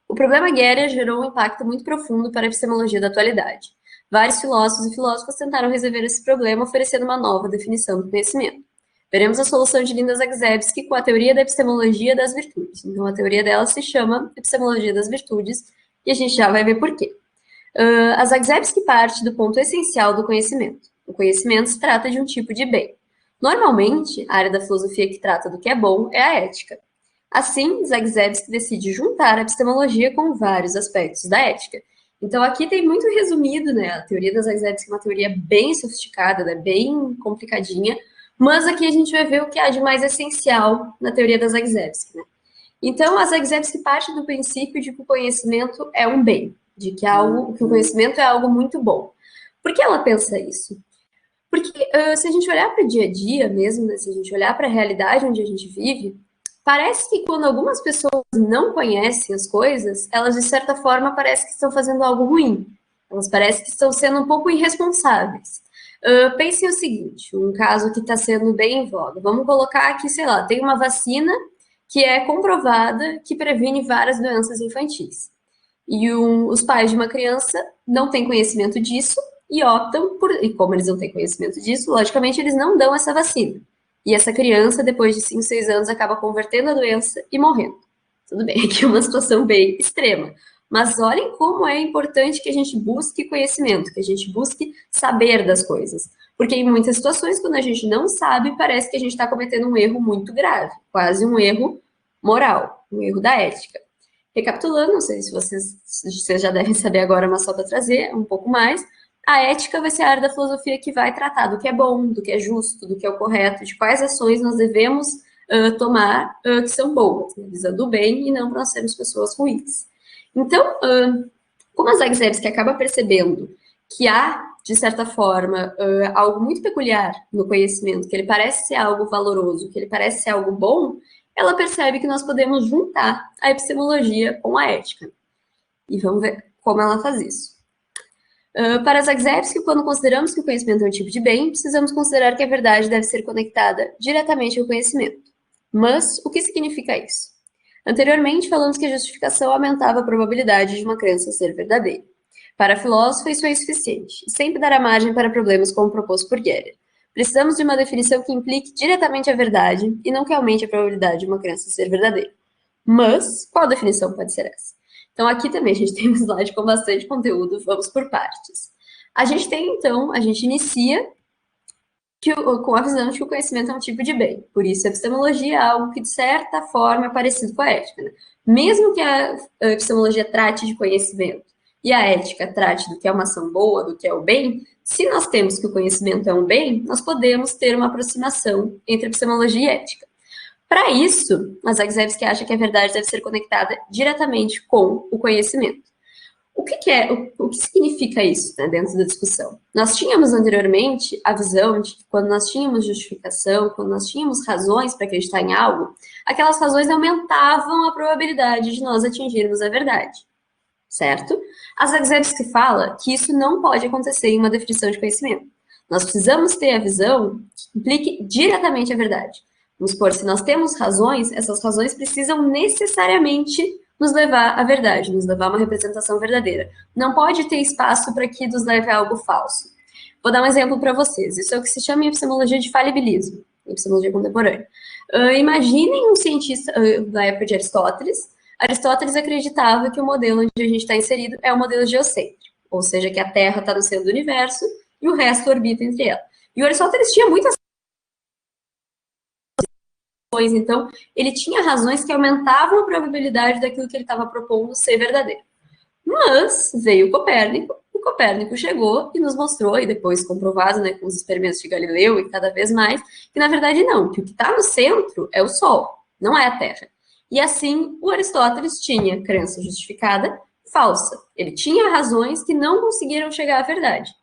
O problema Gerer gerou um impacto muito profundo para a epistemologia da atualidade. Vários filósofos e filósofas tentaram resolver esse problema oferecendo uma nova definição do conhecimento. Veremos a solução de Linda Zagzebski com a teoria da epistemologia das virtudes. Então, a teoria dela se chama epistemologia das virtudes, e a gente já vai ver por quê. A Zagzebski parte do ponto essencial do conhecimento. O conhecimento se trata de um tipo de bem. Normalmente, a área da filosofia que trata do que é bom é a ética. Assim, Zagzebski decide juntar a epistemologia com vários aspectos da ética. Então, aqui tem muito resumido, né? A teoria da Zagzebski é uma teoria bem sofisticada, né? Bem complicadinha, mas aqui a gente vai ver o que há de mais essencial na teoria da Zagzebski, né? Então, a Zagzebski parte do princípio de que o conhecimento é um bem, de que o conhecimento é algo muito bom. Por que ela pensa isso? Porque se a gente olhar para o dia a dia mesmo, né, se a gente olhar para a realidade onde a gente vive, Parece que quando algumas pessoas não conhecem as coisas, elas, de certa forma, parece que estão fazendo algo ruim. Elas parecem que estão sendo um pouco irresponsáveis. Pensem o seguinte, um caso que está sendo bem em voga. Vamos colocar aqui, sei lá, tem uma vacina que é comprovada que previne várias doenças infantis. E os pais de uma criança não têm conhecimento disso e optam por... E como eles não têm conhecimento disso, logicamente eles não dão essa vacina. E essa criança, depois de 5, 6 anos, acaba convertendo a doença e morrendo. Tudo bem, aqui é uma situação bem extrema. Mas olhem como é importante que a gente busque conhecimento, que a gente busque saber das coisas. Porque em muitas situações, quando a gente não sabe, parece que a gente está cometendo um erro muito grave, quase um erro moral, um erro da ética. Recapitulando, não sei se vocês já devem saber agora, mas só para trazer um pouco mais, a ética vai ser a área da filosofia que vai tratar do que é bom, do que é justo, do que é o correto, de quais ações nós devemos tomar que são boas, né, visando o bem e não para nós sermos pessoas ruins. Então, como a Zagzebski acaba percebendo que há, de certa forma, algo muito peculiar no conhecimento, que ele parece ser algo valoroso, que ele parece ser algo bom, ela percebe que nós podemos juntar a epistemologia com a ética. E vamos ver como ela faz isso. Para Zagzebski, quando consideramos que o conhecimento é um tipo de bem, precisamos considerar que a verdade deve ser conectada diretamente ao conhecimento. Mas, o que significa isso? Anteriormente, falamos que a justificação aumentava a probabilidade de uma crença ser verdadeira. Para a filósofa, isso é insuficiente, e sempre dará margem para problemas como proposto por Gerer. Precisamos de uma definição que implique diretamente a verdade e não que aumente a probabilidade de uma crença ser verdadeira. Mas, qual definição pode ser essa? Então, aqui também a gente tem um slide com bastante conteúdo, vamos por partes. A gente tem, então, a gente inicia com a visão de que o conhecimento é um tipo de bem. Por isso, a epistemologia é algo que, de certa forma, é parecido com a ética. Né? Mesmo que a epistemologia trate de conhecimento e a ética trate do que é uma ação boa, do que é o bem, se nós temos que o conhecimento é um bem, nós podemos ter uma aproximação entre epistemologia e ética. Para isso, a Zagzebski acha que a verdade deve ser conectada diretamente com o conhecimento. O que significa isso, né, dentro da discussão? Nós tínhamos anteriormente a visão de que quando nós tínhamos justificação, quando nós tínhamos razões para acreditar em algo, aquelas razões aumentavam a probabilidade de nós atingirmos a verdade, certo? A Zagzebski fala que isso não pode acontecer em uma definição de conhecimento. Nós precisamos ter a visão que implique diretamente a verdade. Vamos supor, se nós temos razões, essas razões precisam necessariamente nos levar à verdade, nos levar a uma representação verdadeira. Não pode ter espaço para que nos leve a algo falso. Vou dar um exemplo para vocês. Isso é o que se chama em epistemologia de falibilismo, em epistemologia contemporânea. Imaginem um cientista da época de Aristóteles. Aristóteles acreditava que o modelo onde a gente está inserido é o modelo geocêntrico, ou seja, que a Terra está no centro do universo e o resto orbita entre ela. E o Aristóteles tinha muitas razões, então ele tinha razões que aumentavam a probabilidade daquilo que ele estava propondo ser verdadeiro. Mas veio o Copérnico chegou e nos mostrou, e depois comprovado, né, com os experimentos de Galileu e cada vez mais, que na verdade não, que o que está no centro é o Sol, não é a Terra. E assim, o Aristóteles tinha crença justificada falsa. Ele tinha razões que não conseguiram chegar à verdade.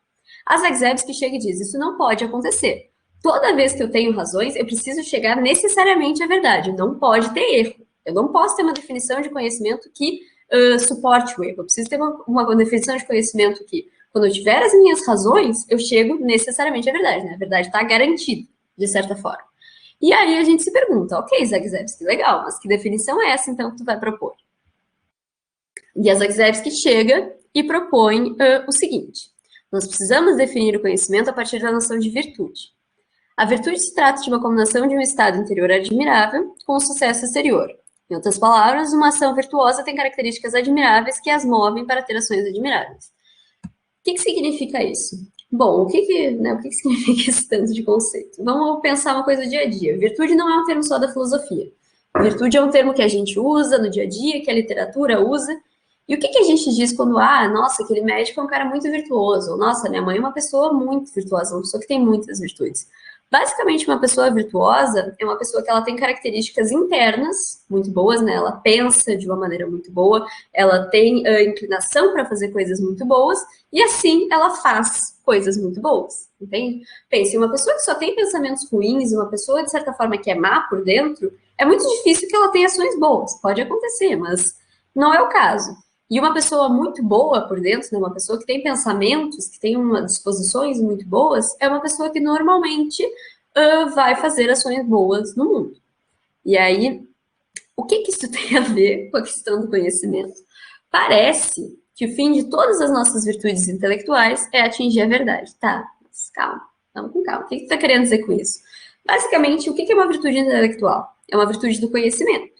A Zagzebski chega e diz, isso não pode acontecer. Toda vez que eu tenho razões, eu preciso chegar necessariamente à verdade, não pode ter erro. Eu não posso ter uma definição de conhecimento que suporte o erro. Eu preciso ter uma definição de conhecimento que, quando eu tiver as minhas razões, eu chego necessariamente à verdade, né? A verdade está garantida, de certa forma. E aí a gente se pergunta, ok, Zagzebski, legal, mas que definição é essa, então, que tu vai propor? E a Zagzebski chega e propõe o seguinte, nós precisamos definir o conhecimento a partir da noção de virtude. A virtude se trata de uma combinação de um estado interior admirável com um sucesso exterior. Em outras palavras, uma ação virtuosa tem características admiráveis que as movem para ter ações admiráveis. O que significa isso? Bom, o que significa esse tanto de conceito? Vamos pensar uma coisa do dia a dia. Virtude não é um termo só da filosofia. Virtude é um termo que a gente usa no dia a dia, que a literatura usa. E o que a gente diz quando, nossa, aquele médico é um cara muito virtuoso. Ou, nossa, minha mãe é uma pessoa muito virtuosa, uma pessoa que tem muitas virtudes. Basicamente, uma pessoa virtuosa é uma pessoa que ela tem características internas muito boas, né? Ela pensa de uma maneira muito boa, ela tem inclinação para fazer coisas muito boas, e assim ela faz coisas muito boas, entende? Pense, uma pessoa que só tem pensamentos ruins, uma pessoa, de certa forma, que é má por dentro, É muito difícil que ela tenha ações boas, pode acontecer, mas não é o caso. E uma pessoa muito boa por dentro, né, uma pessoa que tem pensamentos, que tem disposições muito boas, é uma pessoa que normalmente vai fazer ações boas no mundo. E aí, o que isso tem a ver com a questão do conhecimento? Parece que o fim de todas as nossas virtudes intelectuais é atingir a verdade. Tá, mas calma, vamos com calma. O que você está querendo dizer com isso? Basicamente, o que é uma virtude intelectual? É uma virtude do conhecimento.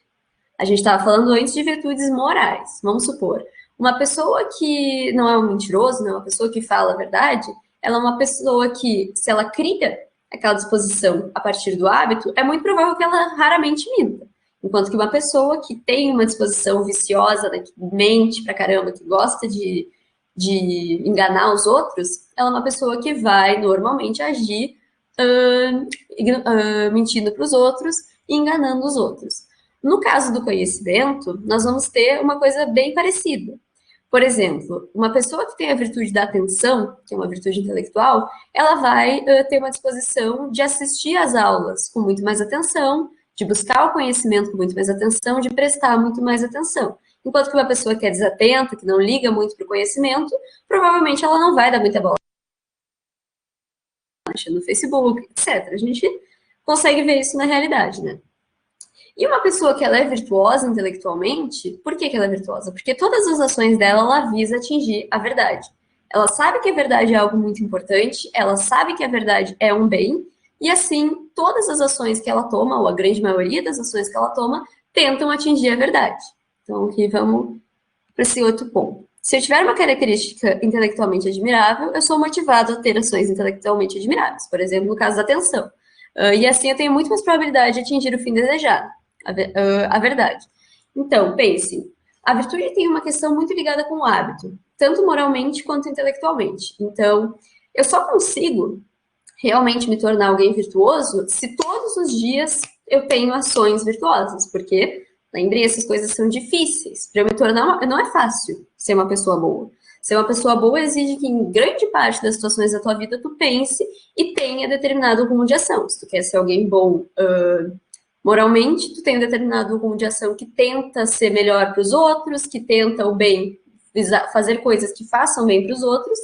A gente estava falando antes de virtudes morais. Vamos supor, uma pessoa que não é um mentiroso, não é uma pessoa que fala a verdade, ela é uma pessoa que, se ela cria aquela disposição a partir do hábito, é muito provável que ela raramente minta. Enquanto que uma pessoa que tem uma disposição viciosa, né, que mente pra caramba, que gosta de enganar os outros, ela é uma pessoa que vai normalmente agir mentindo para os outros e enganando os outros. No caso do conhecimento, nós vamos ter uma coisa bem parecida. Por exemplo, uma pessoa que tem a virtude da atenção, que é uma virtude intelectual, ela vai ter uma disposição de assistir às aulas com muito mais atenção, de buscar o conhecimento com muito mais atenção, de prestar muito mais atenção. Enquanto que uma pessoa que é desatenta, que não liga muito para o conhecimento, provavelmente ela não vai dar muita bola no Facebook, etc. A gente consegue ver isso na realidade, né? E uma pessoa que ela é virtuosa intelectualmente, por que ela é virtuosa? Porque todas as ações dela, ela visa atingir a verdade. Ela sabe que a verdade é algo muito importante, ela sabe que a verdade é um bem, e assim, todas as ações que ela toma, ou a grande maioria das ações que ela toma, tentam atingir a verdade. Então, aqui vamos para esse outro ponto. Se eu tiver uma característica intelectualmente admirável, eu sou motivado a ter ações intelectualmente admiráveis, por exemplo, no caso da atenção. E assim eu tenho muito mais probabilidade de atingir o fim desejado, a verdade. Então, pense, a virtude tem uma questão muito ligada com o hábito, tanto moralmente quanto intelectualmente. Então, eu só consigo realmente me tornar alguém virtuoso se todos os dias eu tenho ações virtuosas, porque lembrem, essas coisas são difíceis. Para eu me tornar não é fácil ser uma pessoa boa. Ser uma pessoa boa exige que em grande parte das situações da tua vida tu pense e tenha determinado rumo de ação. Se tu quer ser alguém bom moralmente, tu tem um determinado rumo de ação que tenta ser melhor para os outros, que tenta o bem, fazer coisas que façam bem para os outros.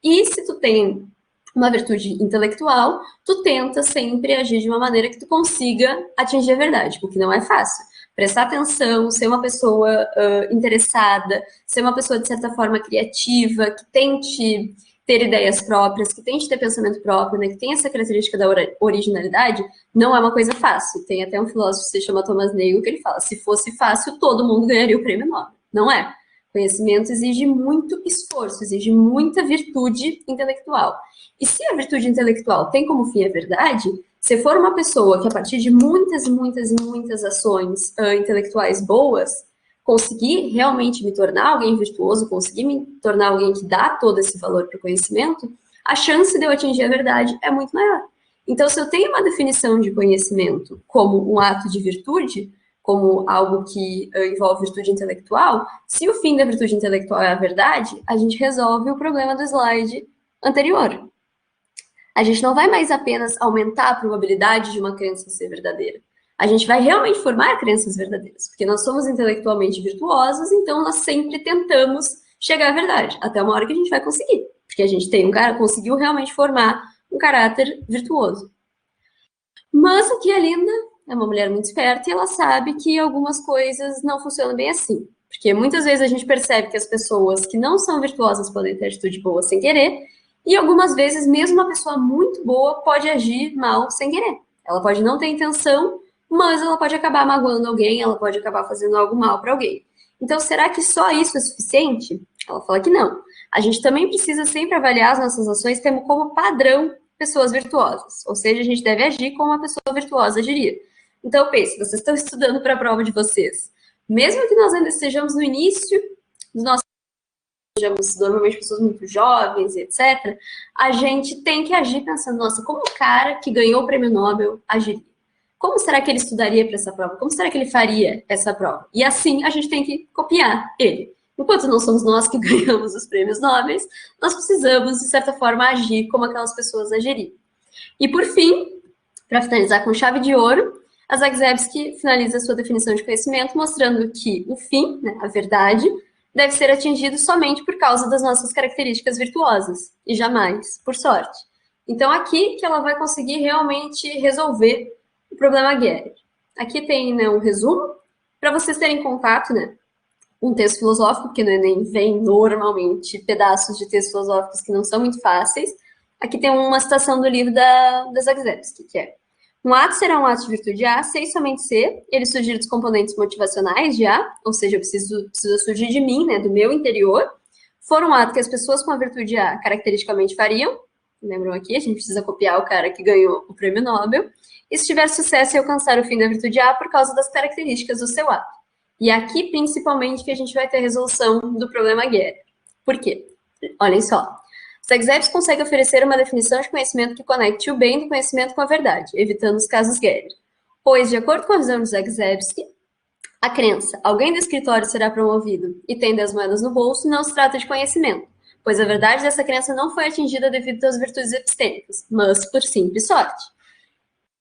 E se tu tem uma virtude intelectual, tu tenta sempre agir de uma maneira que tu consiga atingir a verdade, o que não é fácil. Prestar atenção, ser uma pessoa interessada, ser uma pessoa, de certa forma, criativa, que tente ter ideias próprias, que tente ter pensamento próprio, né, que tem essa característica da originalidade, não é uma coisa fácil. Tem até um filósofo que se chama Thomas Nagel que ele fala, se fosse fácil, todo mundo ganharia o prêmio Nobel. Não é. Conhecimento exige muito esforço, exige muita virtude intelectual. E se a virtude intelectual tem como fim a verdade, se for uma pessoa que a partir de muitas e muitas e muitas ações intelectuais boas, conseguir realmente me tornar alguém virtuoso, conseguir me tornar alguém que dá todo esse valor para o conhecimento, a chance de eu atingir a verdade é muito maior. Então, se eu tenho uma definição de conhecimento como um ato de virtude, como algo que envolve virtude intelectual, se o fim da virtude intelectual é a verdade, a gente resolve o problema do slide anterior. A gente não vai mais apenas aumentar a probabilidade de uma crença ser verdadeira. A gente vai realmente formar crenças verdadeiras, porque nós somos intelectualmente virtuosos, então nós sempre tentamos chegar à verdade, até uma hora que a gente vai conseguir, porque a gente tem conseguiu realmente formar um caráter virtuoso. Mas aqui a Linda é uma mulher muito esperta e ela sabe que algumas coisas não funcionam bem assim. Porque muitas vezes a gente percebe que as pessoas que não são virtuosas podem ter atitude boa sem querer, e algumas vezes mesmo uma pessoa muito boa pode agir mal sem querer. Ela pode não ter intenção, mas ela pode acabar magoando alguém, ela pode acabar fazendo algo mal para alguém. Então, será que só isso é suficiente? Ela fala que não. A gente também precisa sempre avaliar as nossas ações tendo como padrão pessoas virtuosas. Ou seja, a gente deve agir como uma pessoa virtuosa agiria. Então, pense, vocês estão estudando para a prova de vocês. Mesmo que nós ainda estejamos no início dos nossos, sejamos normalmente pessoas muito jovens, etc., a gente tem que agir pensando, nossa, como o cara que ganhou o prêmio Nobel agiria? Como será que ele estudaria para essa prova? Como será que ele faria essa prova? E assim a gente tem que copiar ele. Enquanto não somos nós que ganhamos os prêmios Nobel, nós precisamos, de certa forma, agir como aquelas pessoas agiriam. E, por fim, para finalizar com chave de ouro, A Zagzebski finaliza sua definição de conhecimento mostrando que o fim, né, a verdade, deve ser atingido somente por causa das nossas características virtuosas, e jamais por sorte. Então, aqui que ela vai conseguir realmente resolver o problema Gerer. Aqui tem, né, um resumo, para vocês terem contato, né, um texto filosófico, porque no Enem vem normalmente pedaços de textos filosóficos que não são muito fáceis. Aqui tem uma citação do livro da Zagzebski, que é: um ato será um ato de virtude A, se e somente se ele surgir dos componentes motivacionais de A, ou seja, eu precisa surgir de mim, né, do meu interior, for um ato que as pessoas com a virtude A caracteristicamente fariam, lembram aqui, a gente precisa copiar o cara que ganhou o prêmio Nobel, e se tiver sucesso em alcançar o fim da virtude A por causa das características do seu ato. E aqui, principalmente, que a gente vai ter a resolução do problema Gerer. Por quê? Olhem só. Zagzebski consegue oferecer uma definição de conhecimento que conecte o bem do conhecimento com a verdade, evitando os casos Gerer. Pois, de acordo com a visão de Zagzebski, a crença, alguém do escritório será promovido e tem 10 moedas no bolso, não se trata de conhecimento, pois a verdade dessa crença não foi atingida devido às virtudes epistêmicas, mas por simples sorte.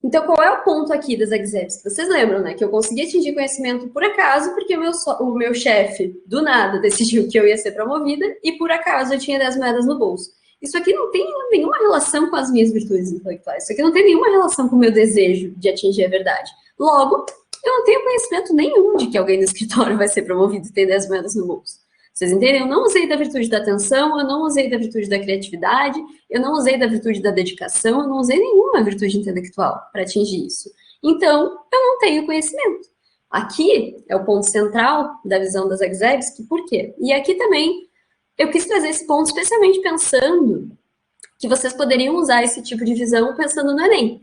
Então, qual é o ponto aqui das Zagzebski? Vocês lembram, né, que eu consegui atingir conhecimento por acaso, porque o meu chefe, do nada, decidiu que eu ia ser promovida, e por acaso eu tinha 10 moedas no bolso. Isso aqui não tem nenhuma relação com as minhas virtudes intelectuais. Isso aqui não tem nenhuma relação com o meu desejo de atingir a verdade. Logo, eu não tenho conhecimento nenhum de que alguém no escritório vai ser promovido e ter 10 moedas no bolso. Vocês entendem? Eu não usei da virtude da atenção, eu não usei da virtude da criatividade, eu não usei da virtude da dedicação, eu não usei nenhuma virtude intelectual para atingir isso. Então, eu não tenho conhecimento. Aqui é o ponto central da visão das Zagzebski, por quê? E aqui também eu quis trazer esse ponto especialmente pensando que vocês poderiam usar esse tipo de visão pensando no Enem.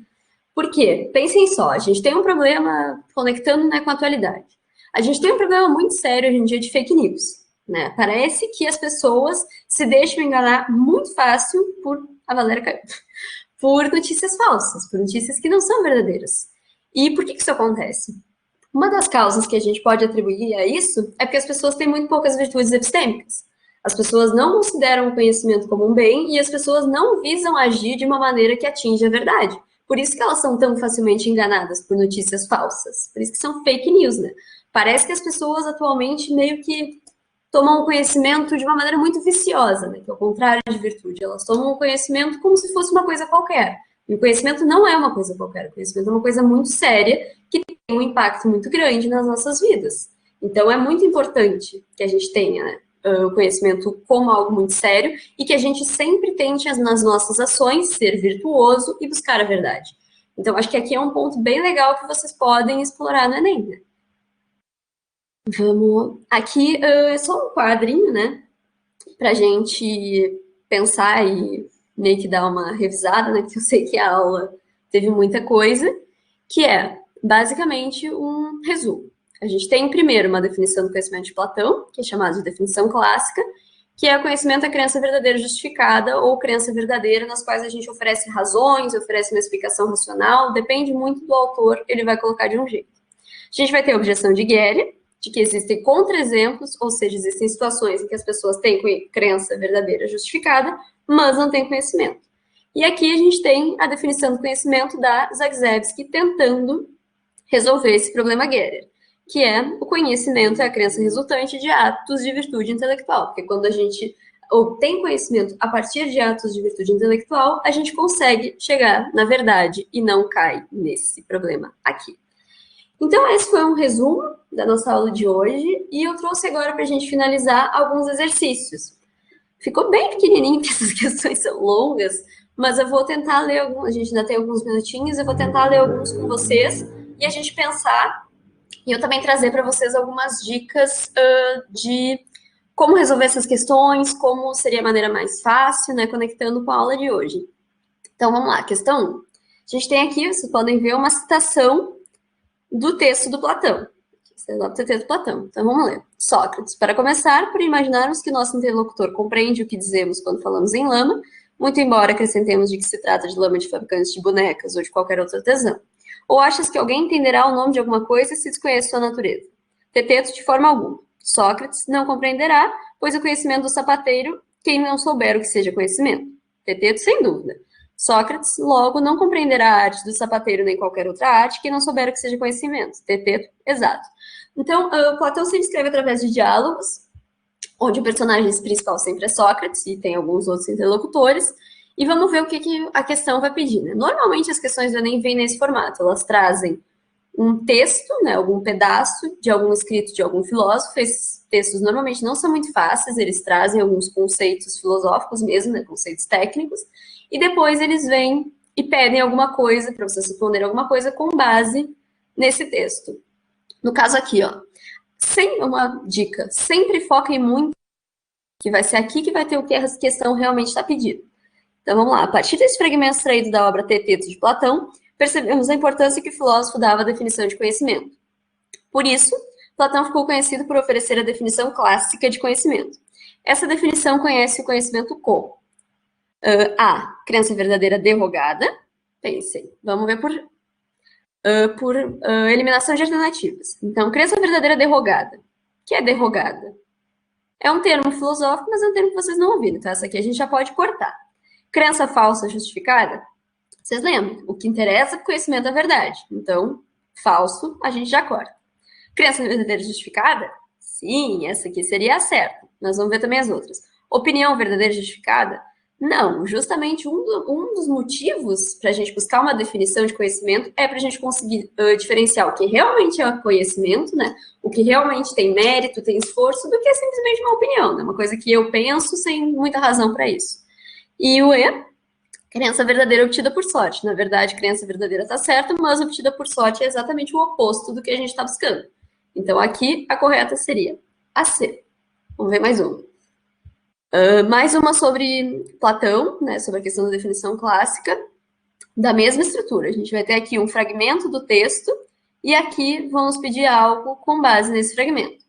Por quê? Pensem só, a gente tem um problema, conectando, né, com a atualidade. A gente tem um problema muito sério hoje em dia de fake news. Né? Parece que as pessoas se deixam enganar muito fácil a Valéria caiu, por notícias falsas, por notícias que não são verdadeiras. E por que isso acontece? Uma das causas que a gente pode atribuir a isso é porque as pessoas têm muito poucas virtudes epistêmicas. As pessoas não consideram o conhecimento como um bem e as pessoas não visam agir de uma maneira que atinja a verdade. Por isso que elas são tão facilmente enganadas por notícias falsas. Por isso que são fake news, né? Parece que as pessoas atualmente meio que tomam o conhecimento de uma maneira muito viciosa, né? Que é o contrário de virtude. Elas tomam o conhecimento como se fosse uma coisa qualquer. E o conhecimento não é uma coisa qualquer. O conhecimento é uma coisa muito séria que tem um impacto muito grande nas nossas vidas. Então, é muito importante que a gente tenha, né, o conhecimento como algo muito sério e que a gente sempre tente, nas nossas ações, ser virtuoso e buscar a verdade. Então, acho que aqui é um ponto bem legal que vocês podem explorar no Enem, né? Vamos. Aqui é só um quadrinho, né? Pra gente pensar e meio que dar uma revisada, né? Porque eu sei que a aula teve muita coisa, que é basicamente um resumo. A gente tem primeiro uma definição do conhecimento de Platão, que é chamada de definição clássica, que é o conhecimento da crença verdadeira justificada ou crença verdadeira, nas quais a gente oferece razões, oferece uma explicação racional, depende muito do autor, ele vai colocar de um jeito. A gente vai ter a objeção de Gerer, de que existem contra-exemplos, ou seja, existem situações em que as pessoas têm crença verdadeira justificada, mas não têm conhecimento. E aqui a gente tem a definição do conhecimento da Zagzebski tentando resolver esse problema Gerer, que é o conhecimento é a crença resultante de atos de virtude intelectual, porque quando a gente obtém conhecimento a partir de atos de virtude intelectual, a gente consegue chegar na verdade e não cai nesse problema aqui. Então, esse foi um resumo da nossa aula de hoje, e eu trouxe agora para a gente finalizar alguns exercícios. Ficou bem pequenininho, porque essas questões são longas, mas eu vou tentar ler alguns, a gente ainda tem alguns minutinhos, eu vou tentar ler alguns com vocês, e a gente pensar, e eu também trazer para vocês algumas dicas de como resolver essas questões, como seria a maneira mais fácil, né, conectando com a aula de hoje. Então, vamos lá, questão 1. A gente tem aqui, vocês podem ver, uma citação do texto do Platão. Do texto do Platão. Então, vamos ler. Sócrates. Para começar, por imaginarmos que nosso interlocutor compreende o que dizemos quando falamos em lama, muito embora acrescentemos de que se trata de lama de fabricantes de bonecas ou de qualquer outro artesão. Ou achas que alguém entenderá o nome de alguma coisa se desconhece sua natureza? Teteto, de forma alguma. Sócrates não compreenderá, pois o conhecimento do sapateiro, quem não souber o que seja conhecimento. Teteto, sem dúvida. Sócrates, logo, não compreenderá a arte do sapateiro nem qualquer outra arte que não souber o que seja conhecimento. Teteto, exato. Então, Platão sempre escreve através de diálogos, onde o personagem principal sempre é Sócrates, e tem alguns outros interlocutores, e vamos ver o que a questão vai pedir, né? Normalmente as questões do Enem vêm nesse formato, elas trazem um texto, né, algum pedaço de algum escrito de algum filósofo. Esses textos normalmente não são muito fáceis, eles trazem alguns conceitos filosóficos mesmo, né, conceitos técnicos, e depois eles vêm e pedem alguma coisa, para vocês responderem alguma coisa com base nesse texto. No caso aqui, ó, uma dica, sempre foquem muito, que vai ser aqui que vai ter o que a questão realmente está pedindo. Então vamos lá, a partir desse fragmento extraído da obra Teteto de Platão, percebemos a importância que o filósofo dava à definição de conhecimento. Por isso, Platão ficou conhecido por oferecer a definição clássica de conhecimento. Essa definição conhece o conhecimento como A, crença verdadeira derrogada. Pensem, vamos ver por eliminação de alternativas. Então, crença verdadeira derrogada. O que é derrogada? É um termo filosófico, mas é um termo que vocês não ouviram, então essa aqui a gente já pode cortar. Crença falsa justificada? Vocês lembram? O que interessa é o conhecimento da verdade. Então, falso, a gente já corta. Crença verdadeira justificada? Sim, essa aqui seria a certa. Nós vamos ver também as outras. Opinião verdadeira justificada? Não, justamente um dos motivos para a gente buscar uma definição de conhecimento é para a gente conseguir diferenciar o que realmente é conhecimento, né? O que realmente tem mérito, tem esforço, do que é simplesmente uma opinião, né? Uma coisa que eu penso sem muita razão para isso. E o E, crença verdadeira obtida por sorte. Na verdade, crença verdadeira está certa, mas obtida por sorte é exatamente o oposto do que a gente está buscando. Então, aqui, a correta seria a C. Vamos ver mais uma. Mais uma sobre Platão, né, sobre a questão da definição clássica, da mesma estrutura. A gente vai ter aqui um fragmento do texto, e aqui vamos pedir algo com base nesse fragmento.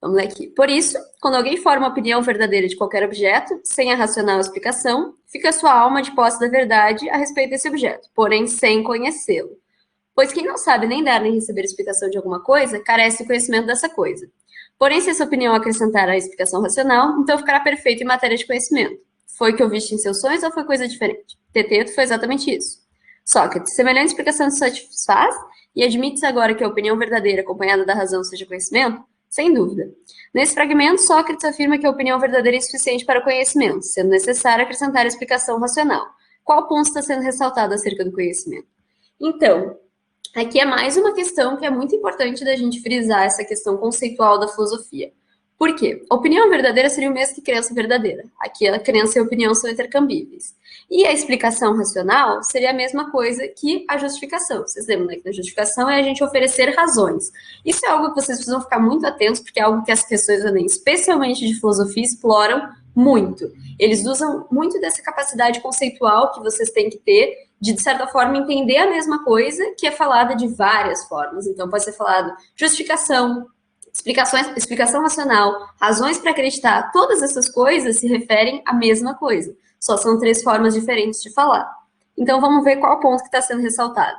Vamos ler aqui. Por isso, quando alguém forma uma opinião verdadeira de qualquer objeto, sem a racional explicação, fica sua alma de posse da verdade a respeito desse objeto, porém sem conhecê-lo. Pois quem não sabe nem dar nem receber explicação de alguma coisa, carece do conhecimento dessa coisa. Porém, se essa opinião acrescentar a explicação racional, então ficará perfeito em matéria de conhecimento. Foi que ouviste em seus sonhos ou foi coisa diferente? Teteto foi exatamente isso. Sócrates, semelhante explicação te satisfaz e admite-se agora que a opinião verdadeira acompanhada da razão seja conhecimento? Sem dúvida. Nesse fragmento, Sócrates afirma que a opinião verdadeira é insuficiente para o conhecimento, sendo necessário acrescentar a explicação racional. Qual ponto está sendo ressaltado acerca do conhecimento? Então, aqui é mais uma questão que é muito importante da gente frisar, essa questão conceitual da filosofia. Por quê? Opinião verdadeira seria o mesmo que crença verdadeira. Aqui a crença e a opinião são intercambíveis. E a explicação racional seria a mesma coisa que a justificação. Vocês lembram, né, que a justificação é a gente oferecer razões. Isso é algo que vocês precisam ficar muito atentos, porque é algo que as questões do Enem, especialmente de filosofia, exploram muito. Eles usam muito dessa capacidade conceitual que vocês têm que ter, de certa forma, entender a mesma coisa, que é falada de várias formas. Então, pode ser falado justificação, explicação racional, razões para acreditar, todas essas coisas se referem à mesma coisa. Só são 3 formas diferentes de falar. Então, vamos ver qual ponto que está sendo ressaltado.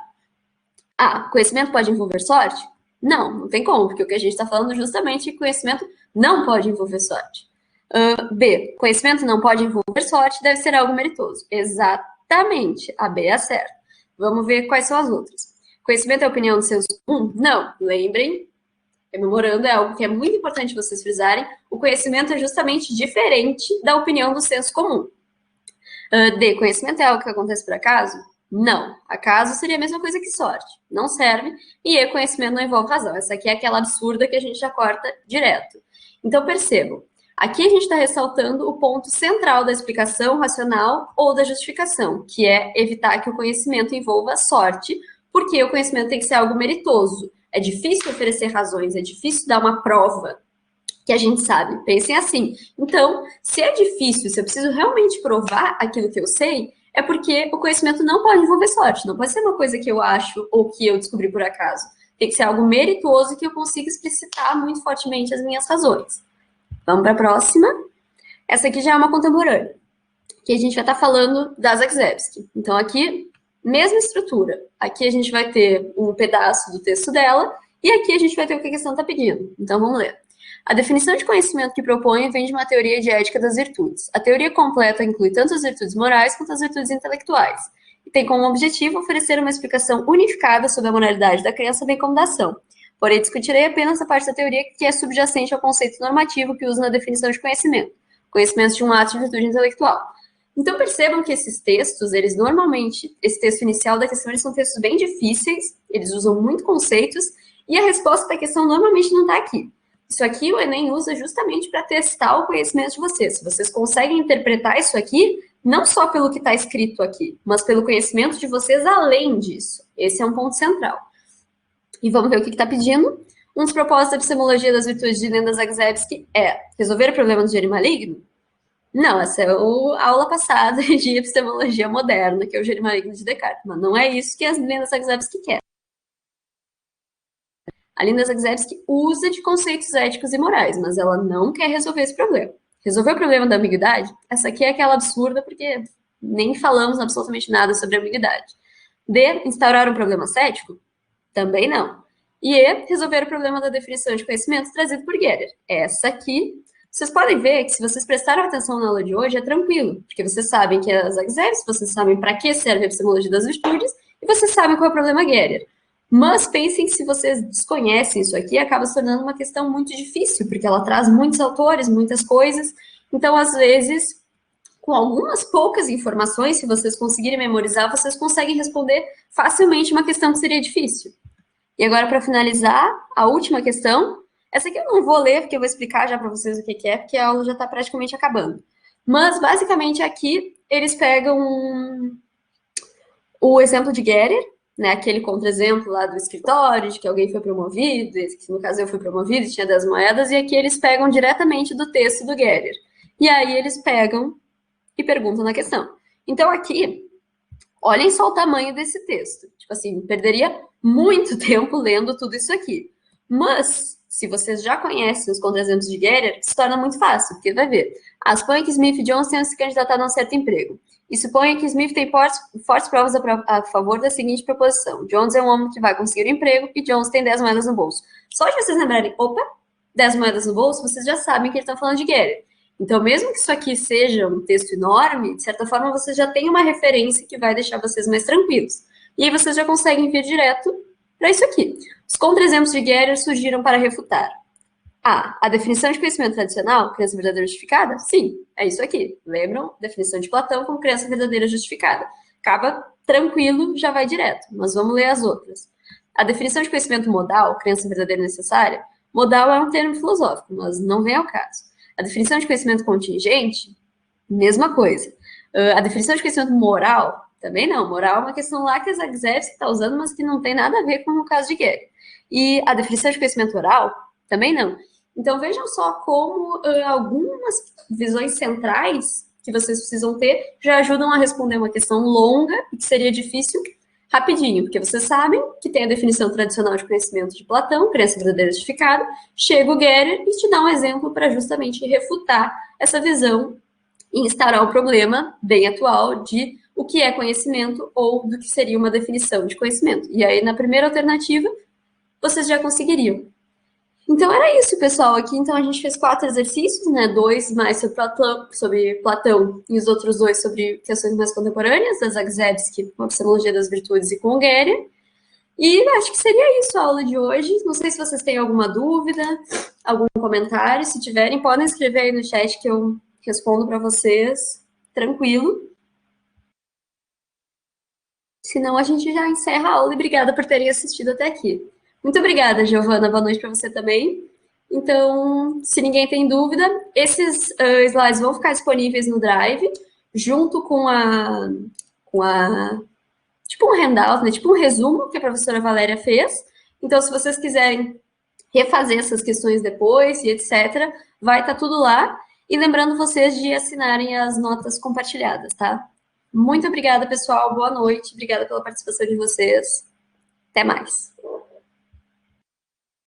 A, conhecimento pode envolver sorte? Não, não tem como, porque o que a gente está falando justamente é que conhecimento não pode envolver sorte. B, conhecimento não pode envolver sorte, deve ser algo meritoso. Exatamente, a B é a certa. Vamos ver quais são as outras. Conhecimento é opinião do senso comum? Não, lembrem, memorando é algo que é muito importante vocês frisarem, o conhecimento é justamente diferente da opinião do senso comum. D, conhecimento é algo que acontece por acaso? Não, acaso seria a mesma coisa que sorte, não serve, e E, conhecimento não envolve razão. Essa aqui é aquela absurda que a gente já corta direto. Então, percebam, aqui a gente está ressaltando o ponto central da explicação racional ou da justificação, que é evitar que o conhecimento envolva sorte, porque o conhecimento tem que ser algo meritoso. É difícil oferecer razões, é difícil dar uma prova que a gente sabe. Pensem assim. Então, se é difícil, se eu preciso realmente provar aquilo que eu sei, é porque o conhecimento não pode envolver sorte. Não pode ser uma coisa que eu acho ou que eu descobri por acaso. Tem que ser algo meritoso que eu consiga explicitar muito fortemente as minhas razões. Vamos para a próxima. Essa aqui já é uma contemporânea, que a gente vai estar falando da Zagzebski. Então, aqui, mesma estrutura. Aqui a gente vai ter um pedaço do texto dela, e aqui a gente vai ter o que a questão está pedindo. Então, vamos ler. A definição de conhecimento que proponho vem de uma teoria de ética das virtudes. A teoria completa inclui tanto as virtudes morais quanto as virtudes intelectuais, e tem como objetivo oferecer uma explicação unificada sobre a moralidade da crença, bem como da ação. Porém, discutirei apenas a parte da teoria que é subjacente ao conceito normativo que usa na definição de conhecimento, conhecimento de um ato de virtude intelectual. Então, percebam que esses textos, eles normalmente, esse texto inicial da questão, eles são textos bem difíceis, eles usam muito conceitos, e a resposta da questão normalmente não está aqui. Isso aqui o Enem usa justamente para testar o conhecimento de vocês. Se vocês conseguem interpretar isso aqui, não só pelo que está escrito aqui, mas pelo conhecimento de vocês além disso. Esse é um ponto central. E vamos ver o que está pedindo. Um dos propósitos da epistemologia das virtudes de Linda Zagzebski é resolver o problema do gênio maligno? Não, essa é a aula passada de epistemologia moderna, que é o gênio maligno de Descartes. Mas não é isso que a Linda Zagzebski quer. A Linda Zagzebski usa de conceitos éticos e morais, mas ela não quer resolver esse problema. Resolver o problema da ambiguidade? Essa aqui é aquela absurda, porque nem falamos absolutamente nada sobre ambiguidade. D, instaurar um problema cético? Também não. E E, resolver o problema da definição de conhecimento trazido por Gerer. Essa aqui, vocês podem ver que se vocês prestaram atenção na aula de hoje, é tranquilo, porque vocês sabem que é a Zagzebski, vocês sabem para que serve a epistemologia das virtudes, e vocês sabem qual é o problema Gerer. Mas pensem que se vocês desconhecem isso aqui, acaba se tornando uma questão muito difícil, porque ela traz muitos autores, muitas coisas. Então, às vezes, com algumas poucas informações, se vocês conseguirem memorizar, vocês conseguem responder facilmente uma questão que seria difícil. E agora, para finalizar, a última questão. Essa aqui eu não vou ler, porque eu vou explicar já para vocês o que é, porque a aula já está praticamente acabando. Mas, basicamente, aqui, eles pegam o exemplo de Gerer, né, aquele contra-exemplo lá do escritório, de que alguém foi promovido, no caso eu fui promovido, tinha 10 moedas, e aqui eles pegam diretamente do texto do Gerer. E aí eles pegam e perguntam na questão. Então aqui, olhem só o tamanho desse texto. Tipo assim, perderia muito tempo lendo tudo isso aqui. Mas, se vocês já conhecem os contra-exemplos de Gerer, se torna muito fácil, porque vai ver. Suponha que Smith e Jones tenham se candidatado a um certo emprego. E suponha que Smith tem fortes provas a favor da seguinte proposição. Jones é um homem que vai conseguir um emprego e Jones tem 10 moedas no bolso. Só de vocês lembrarem, opa, 10 moedas no bolso, vocês já sabem que eles estão falando de Gerer. Então, mesmo que isso aqui seja um texto enorme, de certa forma, vocês já têm uma referência que vai deixar vocês mais tranquilos. E aí vocês já conseguem vir direto para isso aqui. Os contra-exemplos de Gerer surgiram para refutar. A definição de conhecimento tradicional, crença verdadeira justificada? Sim, é isso aqui. Lembram? Definição de Platão como crença verdadeira justificada. Acaba tranquilo, já vai direto. Mas vamos ler as outras. A definição de conhecimento modal, crença verdadeira necessária? Modal é um termo filosófico, mas não vem ao caso. A definição de conhecimento contingente? Mesma coisa. A definição de conhecimento moral? Também não. Moral é uma questão lá que a Zagzebski está usando, mas que não tem nada a ver com o caso de Gerer. E a definição de conhecimento oral? Também não. Então, vejam só como algumas visões centrais que vocês precisam ter já ajudam a responder uma questão longa e que seria difícil rapidinho, porque vocês sabem que tem a definição tradicional de conhecimento de Platão, crença verdadeira justificada, chega o Gerer e te dá um exemplo para justamente refutar essa visão e instaurar o problema bem atual de o que é conhecimento ou do que seria uma definição de conhecimento. E aí, na primeira alternativa, vocês já conseguiriam. Então, era isso, pessoal. Aqui, então, a gente fez 4 exercícios, né? 2 mais sobre Platão e os outros 2 sobre questões mais contemporâneas, da Zagzebski, com a epistemologia das virtudes e com o Gerer. E acho que seria isso a aula de hoje. Não sei se vocês têm alguma dúvida, algum comentário. Se tiverem, podem escrever aí no chat que eu respondo para vocês. Tranquilo. Senão, a gente já encerra a aula e obrigada por terem assistido até aqui. Muito obrigada, Giovana. Boa noite para você também. Então, se ninguém tem dúvida, esses slides vão ficar disponíveis no Drive, junto com tipo um handout, né? Tipo um resumo que a professora Valéria fez. Então, se vocês quiserem refazer essas questões depois e etc., vai estar tudo lá. E lembrando vocês de assinarem as notas compartilhadas, tá? Muito obrigada, pessoal. Boa noite. Obrigada pela participação de vocês. Até mais.